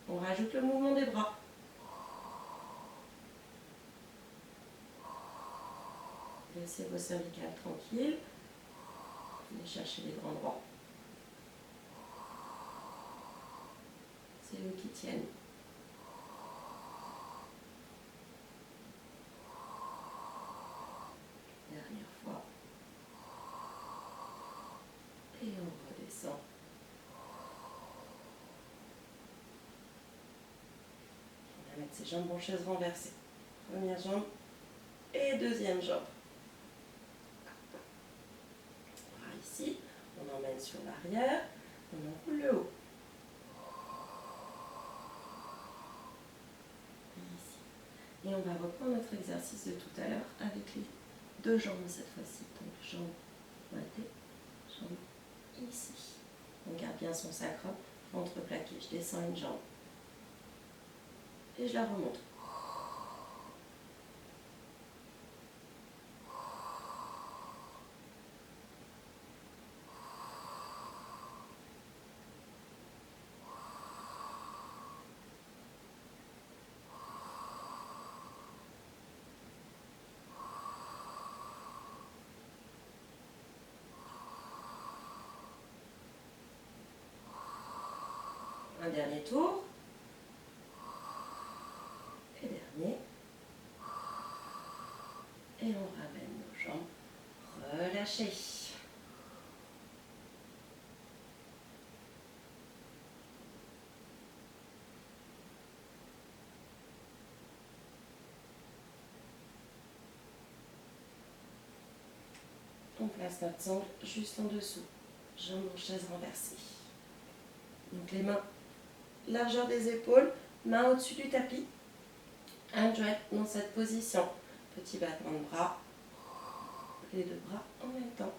On rajoute le mouvement des bras. Laissez vos cervicales tranquilles. Venez chercher les grands droits. C'est eux qui tiennent. Dernière fois. Et on redescend. On va mettre ses jambes en chaise renversée. Première jambe et deuxième jambe. Bras ici, on emmène sur l'arrière, on enroule le haut. Et on va reprendre notre exercice de tout à l'heure avec les deux jambes cette fois-ci. Donc jambes pointées, jambes ici. On garde bien son sacrum, ventre plaqué. Je descends une jambe et je la remonte. Un dernier tour. Et dernier. Et on ramène nos jambes relâchées. On place notre sangle juste en dessous. Jambes en chaise renversée. Donc les mains, largeur des épaules, mains au-dessus du tapis. Hundred dans cette position. Petit battement de bras. Les deux bras en même temps.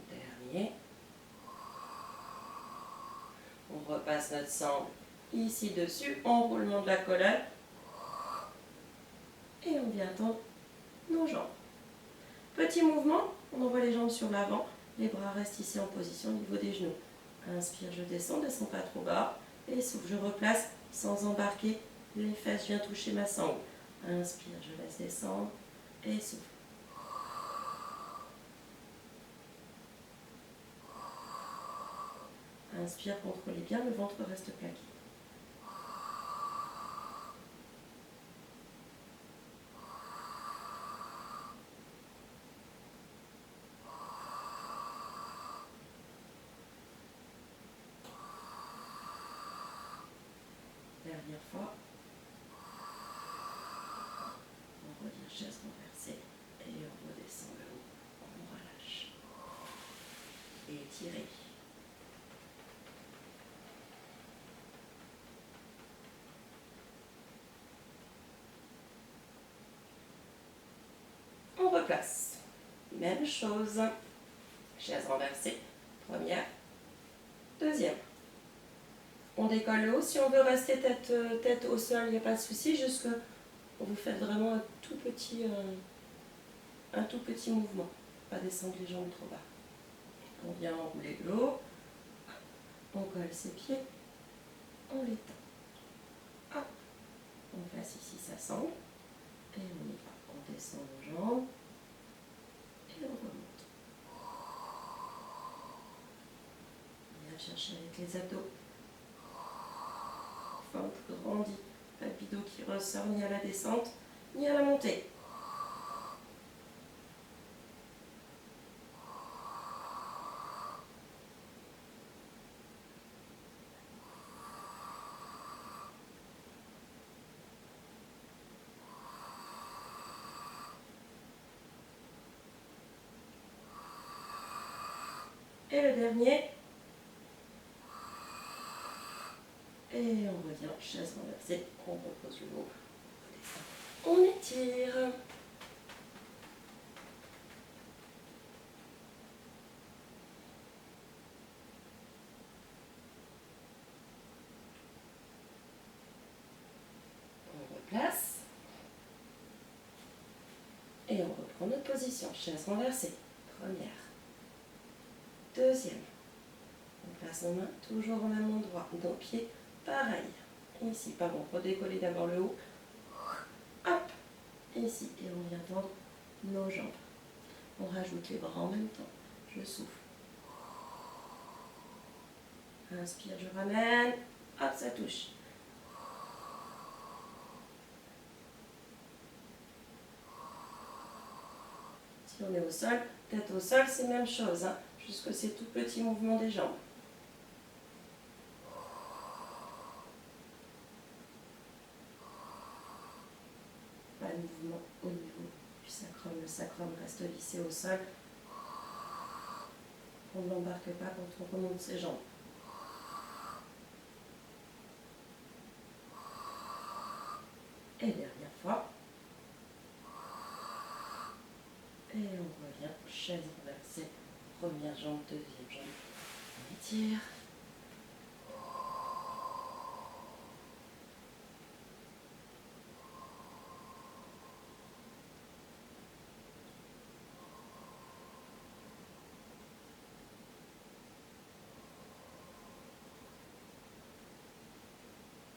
Dernier. On repasse notre sangle ici dessus, enroulement de la colonne. Et on vient tendre nos jambes. Petit mouvement, on envoie les jambes sur l'avant, les bras restent ici en position au niveau des genoux. Inspire, je descends pas trop bas. Et souffle, je replace sans embarquer les fesses, je viens toucher ma sangle. Inspire, je laisse descendre et souffle. Inspire, contrôlez bien, le ventre reste plaqué. Dernière fois. On revient chaise renversée et on redescend le haut. On relâche. Et étirez. On replace. Même chose. Chaise renversée. Première. Deuxième. On décolle le haut. Si on veut rester tête au sol, il n'y a pas de souci. Jusque vous faites vraiment un tout petit mouvement. Pas descendre les jambes trop bas. On vient enrouler le haut. On colle ses pieds. On les tend. Hop. On place ici sa sangle. Et on y va. On descend nos jambes. Et on remonte. On vient chercher avec les abdos. Ventre grandit. Pas de bidon qui ressort ni à la descente, ni à la montée. Et le dernier. Et on revient, chaise renversée, on repose le haut. On étire. On replace. Et on reprend notre position, chaise renversée. Première. Deuxième. On place nos mains toujours au même endroit. Nos pieds, pareil. Ici, pardon, redécoller d'abord le haut. Hop. Ici. Et on vient tendre nos jambes. On rajoute les bras en même temps. Je souffle. Inspire, je ramène. Hop, ça touche. Si on est au sol, tête au sol, c'est même chose, hein, jusque ces tout petits mouvements des jambes. Pas de mouvement au niveau du sacrum. Le sacrum reste lissé au sol. On ne l'embarque pas quand on remonte ses jambes. Et dernière fois. Et on revient, chaise renversée. Première jambe, deuxième jambe. On étire.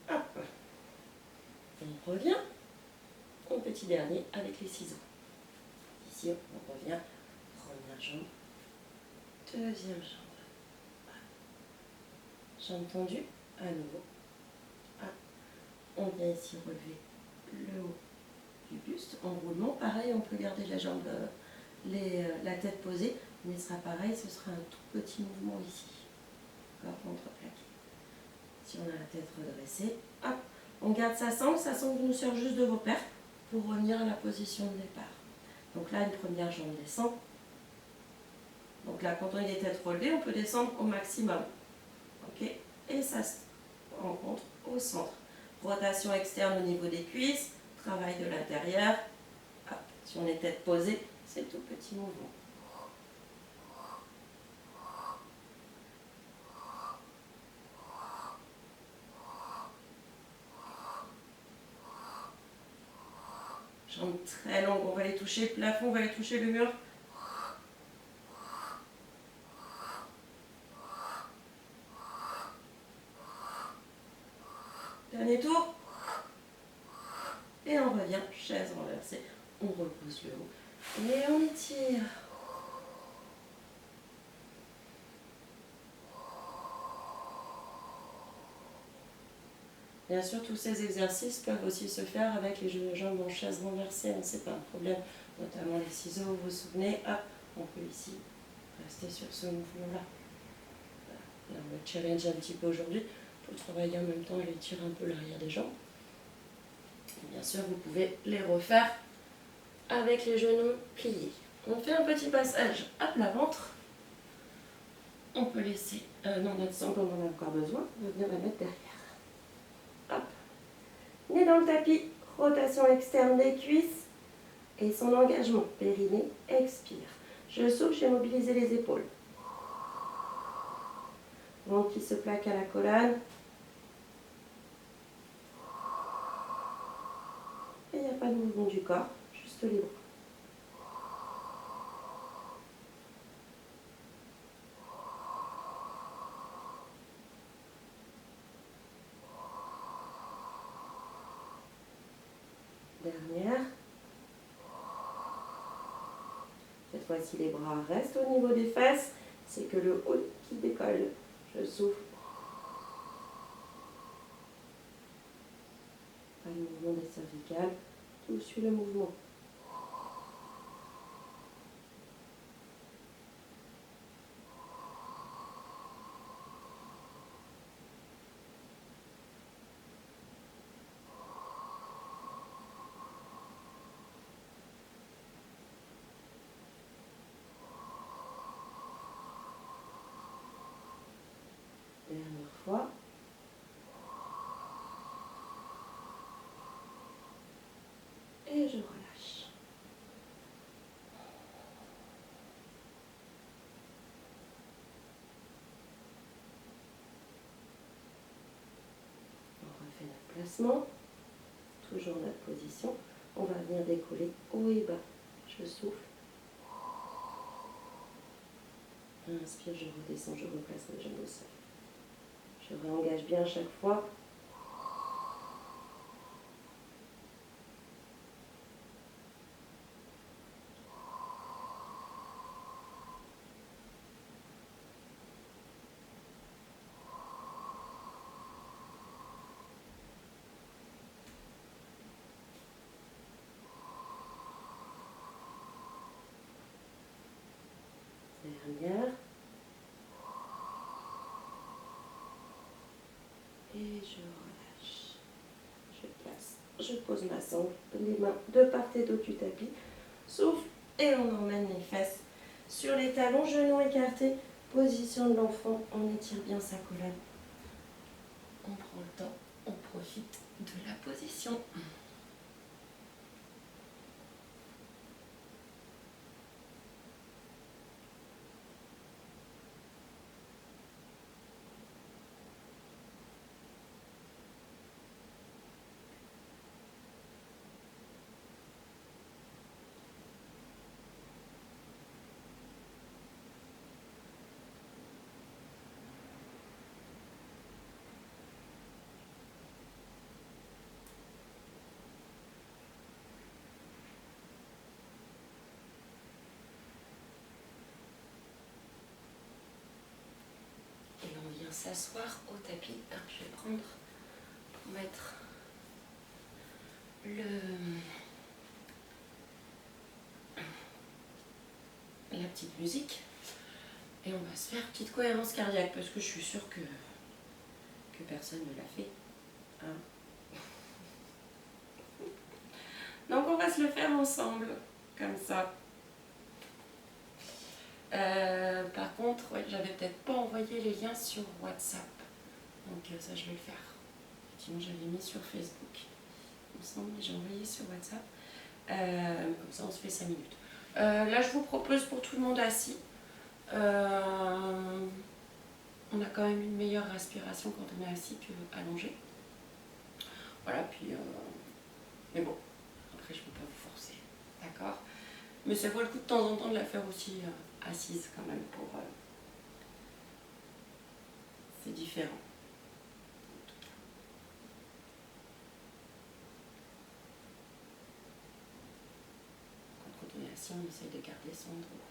Hop. On revient. Un petit dernier avec les ciseaux. Ici, on revient. Première jambe. Deuxième jambe. Jambe tendue. À nouveau. On vient ici relever le haut du buste en roulement. Pareil, on peut garder la jambe, la tête posée, mais ce sera pareil, ce sera un tout petit mouvement ici. Corps ventre plaqué. Si on a la tête redressée, hop, on garde sa sangle nous sert juste de repère pour revenir à la position de départ. Donc là, une première jambe descend. Donc là, quand on a les têtes relevées, on peut descendre au maximum. Ok. Et ça se rencontre au centre. Rotation externe au niveau des cuisses, travail de l'intérieur. Si on est tête posée, c'est tout petit mouvement. Jambes très longues, on va aller toucher le plafond, on va aller toucher le mur. Dernier tour. Et on revient, chaise renversée. On repose le haut. Et on étire. Bien sûr, tous ces exercices peuvent aussi se faire avec les jambes en chaise renversée. C'est pas un problème, notamment les ciseaux. Vous vous souvenez, hop, on peut ici rester sur ce mouvement-là. Là, on va challenge un petit peu aujourd'hui pour travailler en même temps et étirer un peu l'arrière des jambes. Et bien sûr, vous pouvez les refaire avec les genoux pliés. On fait un petit passage à plat ventre. On peut laisser notre sangle, on en a encore besoin. On va venir la mettre derrière. Hop. Nez dans le tapis, rotation externe des cuisses et son engagement. Périnée, expire. Je souffle, j'ai mobilisé les épaules. Ventre qui se plaque à la colonne. Et il n'y a pas de mouvement du corps, juste les bras. Dernière. Cette fois-ci, les bras restent au niveau des fesses. C'est que le haut qui décolle. Je souffle. Pas le mouvement des cervicales. Tout suit le mouvement. Dernière fois. Et je relâche. On refait notre placement. Toujours notre position. On va venir décoller haut et bas. Je souffle. Inspire, je redescends, je replace mes jambes au sol. Je réengage bien à chaque fois. je pose ma sangle, les mains de part et d'autre du tapis. Souffle et on emmène les fesses sur les talons, genoux écartés. Position de l'enfant, on étire bien sa colonne. On prend le temps, on profite de la position. S'asseoir au tapis. Je vais prendre pour mettre la petite musique et on va se faire petite cohérence cardiaque parce que je suis sûre que personne ne l'a fait. Hein. Donc on va se le faire ensemble, comme ça. Par contre, ouais, j'avais peut-être pas envoyé les liens sur WhatsApp. Donc ça, je vais le faire. Sinon, j'avais mis sur Facebook. Il me semble que j'ai envoyé sur WhatsApp. Comme ça, on se fait 5 minutes. Là, je vous propose pour tout le monde assis. On a quand même une meilleure respiration quand on est assis qu'allongé. Voilà, puis... mais bon, après, je ne peux pas vous forcer. D'accord ? Mais ça vaut le coup de temps en temps de la faire aussi assise quand même pour... c'est différent. Quand on est assis, on essaye de garder son dos.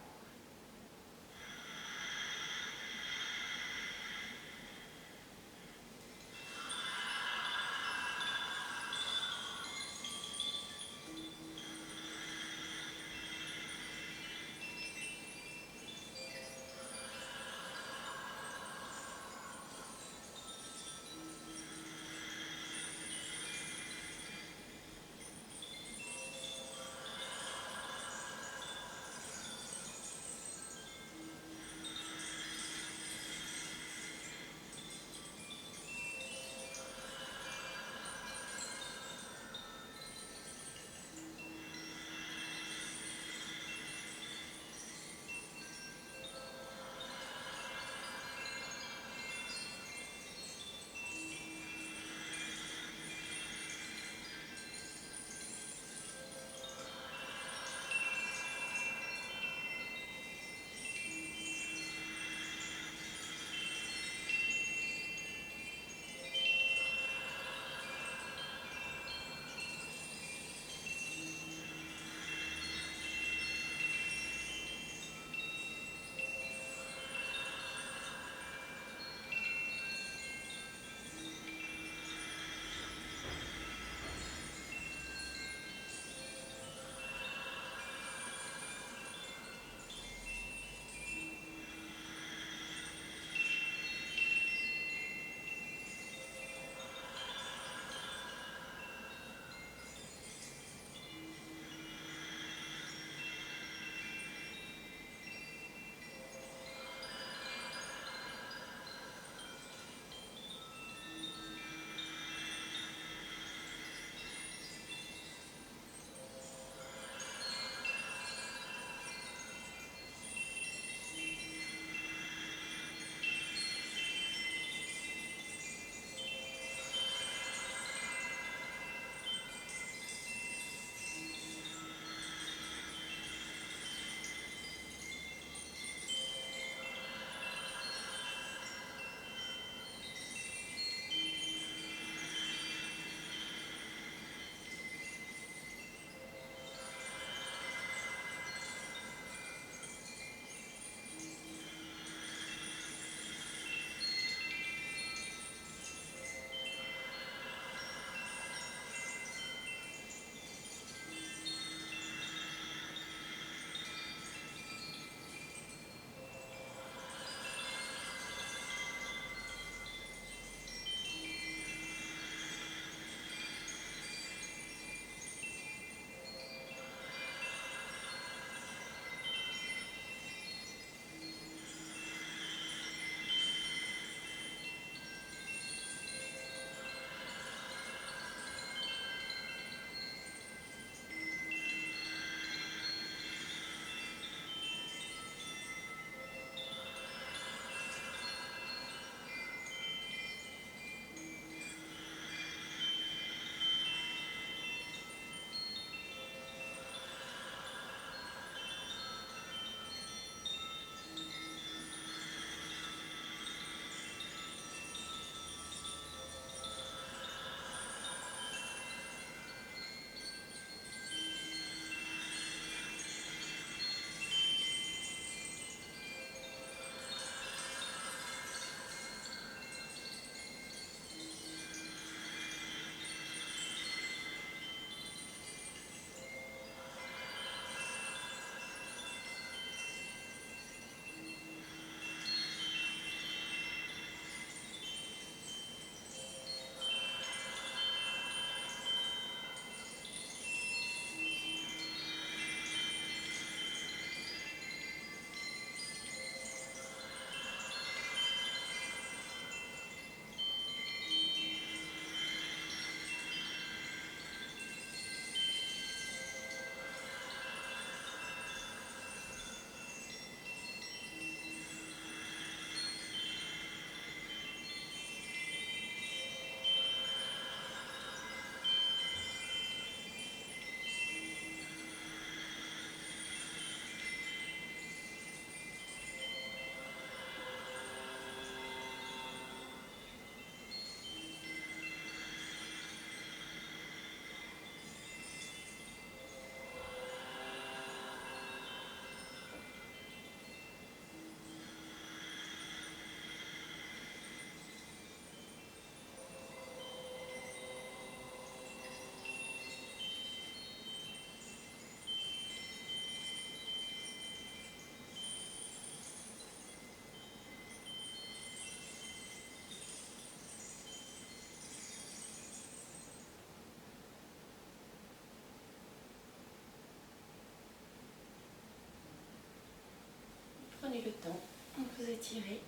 le temps, vous étirez,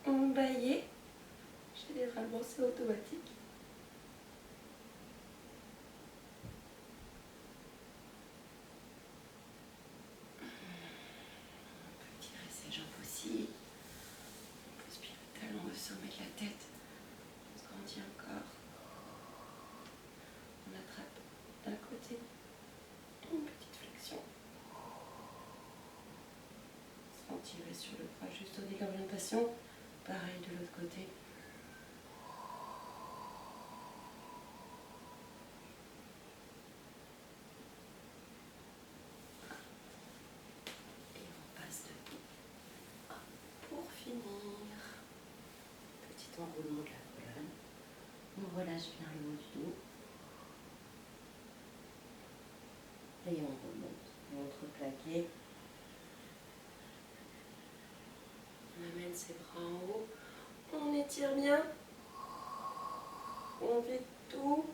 vous baillez. Généralement c'est automatique. On peut tirer ses jambes aussi. On peut spirer le talon au sommet de la tête. On se grandit encore. On attrape d'un côté une petite flexion. Sans tirer sur le bras juste au nez d'orientation. Pareil de l'autre côté. Et on passe debout. Pour finir, petit enroulement de la colonne. On relâche bien le haut du dos. Et on remonte, ventre plaqué. On amène ses bras en haut. On étire bien. On vide tout.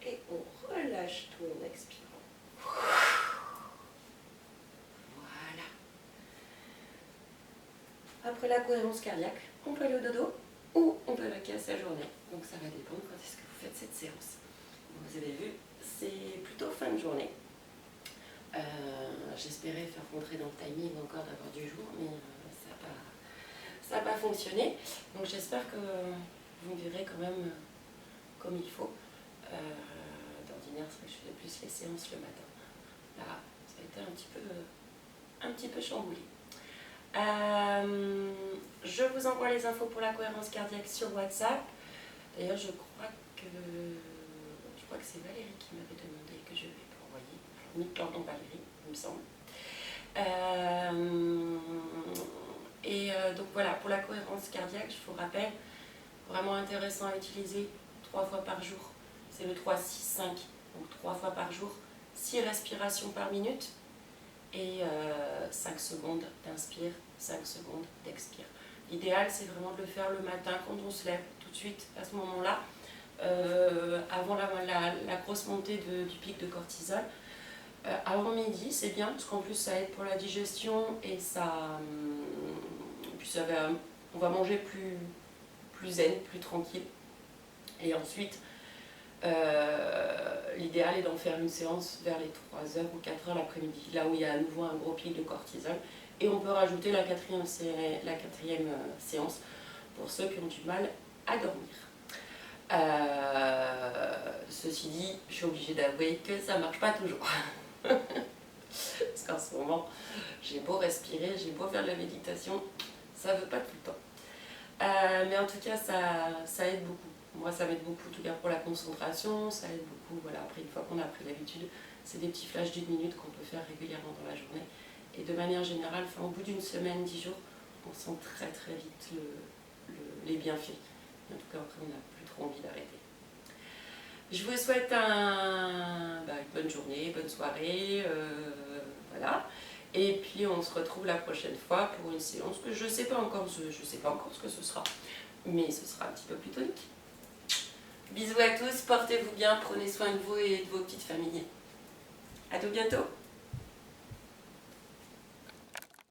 Et on relâche tout en expirant. Voilà. Après la cohérence cardiaque, on peut aller au dodo ou on peut vaquer à sa journée. Donc ça va dépendre quand est-ce que vous faites cette séance. Vous avez vu, c'est plutôt fin de journée. J'espérais faire rentrer dans le timing encore d'avoir du jour, mais ça n'a pas fonctionné. Donc j'espère que vous me verrez quand même comme il faut. D'ordinaire, c'est vrai que je faisais plus les séances le matin. Là, ça a été un petit peu chamboulé. Je vous envoie les infos pour la cohérence cardiaque sur WhatsApp. D'ailleurs, je crois que c'est Valérie qui m'avait demandé que je vais envoyer. Alors, pardon, Valérie, il me semble. Donc voilà, pour la cohérence cardiaque, je vous rappelle, vraiment intéressant à utiliser 3 fois par jour. C'est le 3-6-5, donc 3 fois par jour, 6 respirations par minute et 5 secondes d'inspire, 5 secondes d'expire. L'idéal, c'est vraiment de le faire le matin quand on se lève, tout de suite à ce moment-là, avant la grosse montée du pic de cortisol. Avant midi, c'est bien, parce qu'en plus ça aide pour la digestion et puis on va manger plus zen, plus tranquille. Et ensuite, l'idéal est d'en faire une séance vers les 3h ou 4h l'après-midi, là où il y a à nouveau un gros pic de cortisol. Et on peut rajouter la quatrième séance pour ceux qui ont du mal à dormir. Ceci dit, je suis obligée d'avouer que ça ne marche pas toujours. Parce qu'en ce moment, j'ai beau respirer, j'ai beau faire de la méditation, ça ne veut pas tout le temps. Mais en tout cas, ça aide beaucoup. Moi, ça m'aide beaucoup, en tout cas pour la concentration, ça aide beaucoup. Voilà, après, une fois qu'on a pris l'habitude, c'est des petits flashs d'1 minute qu'on peut faire régulièrement dans la journée. Et de manière générale, au bout d'une semaine, 10 jours, on sent très très vite les bienfaits. En tout cas, après, on n'a plus trop envie d'arrêter. Je vous souhaite une bonne journée, bonne soirée, voilà. Et puis on se retrouve la prochaine fois pour une séance que je ne sais pas encore ce que ce sera, mais ce sera un petit peu plus tonique. Bisous à tous, portez-vous bien, prenez soin de vous et de vos petites familles. À tout bientôt.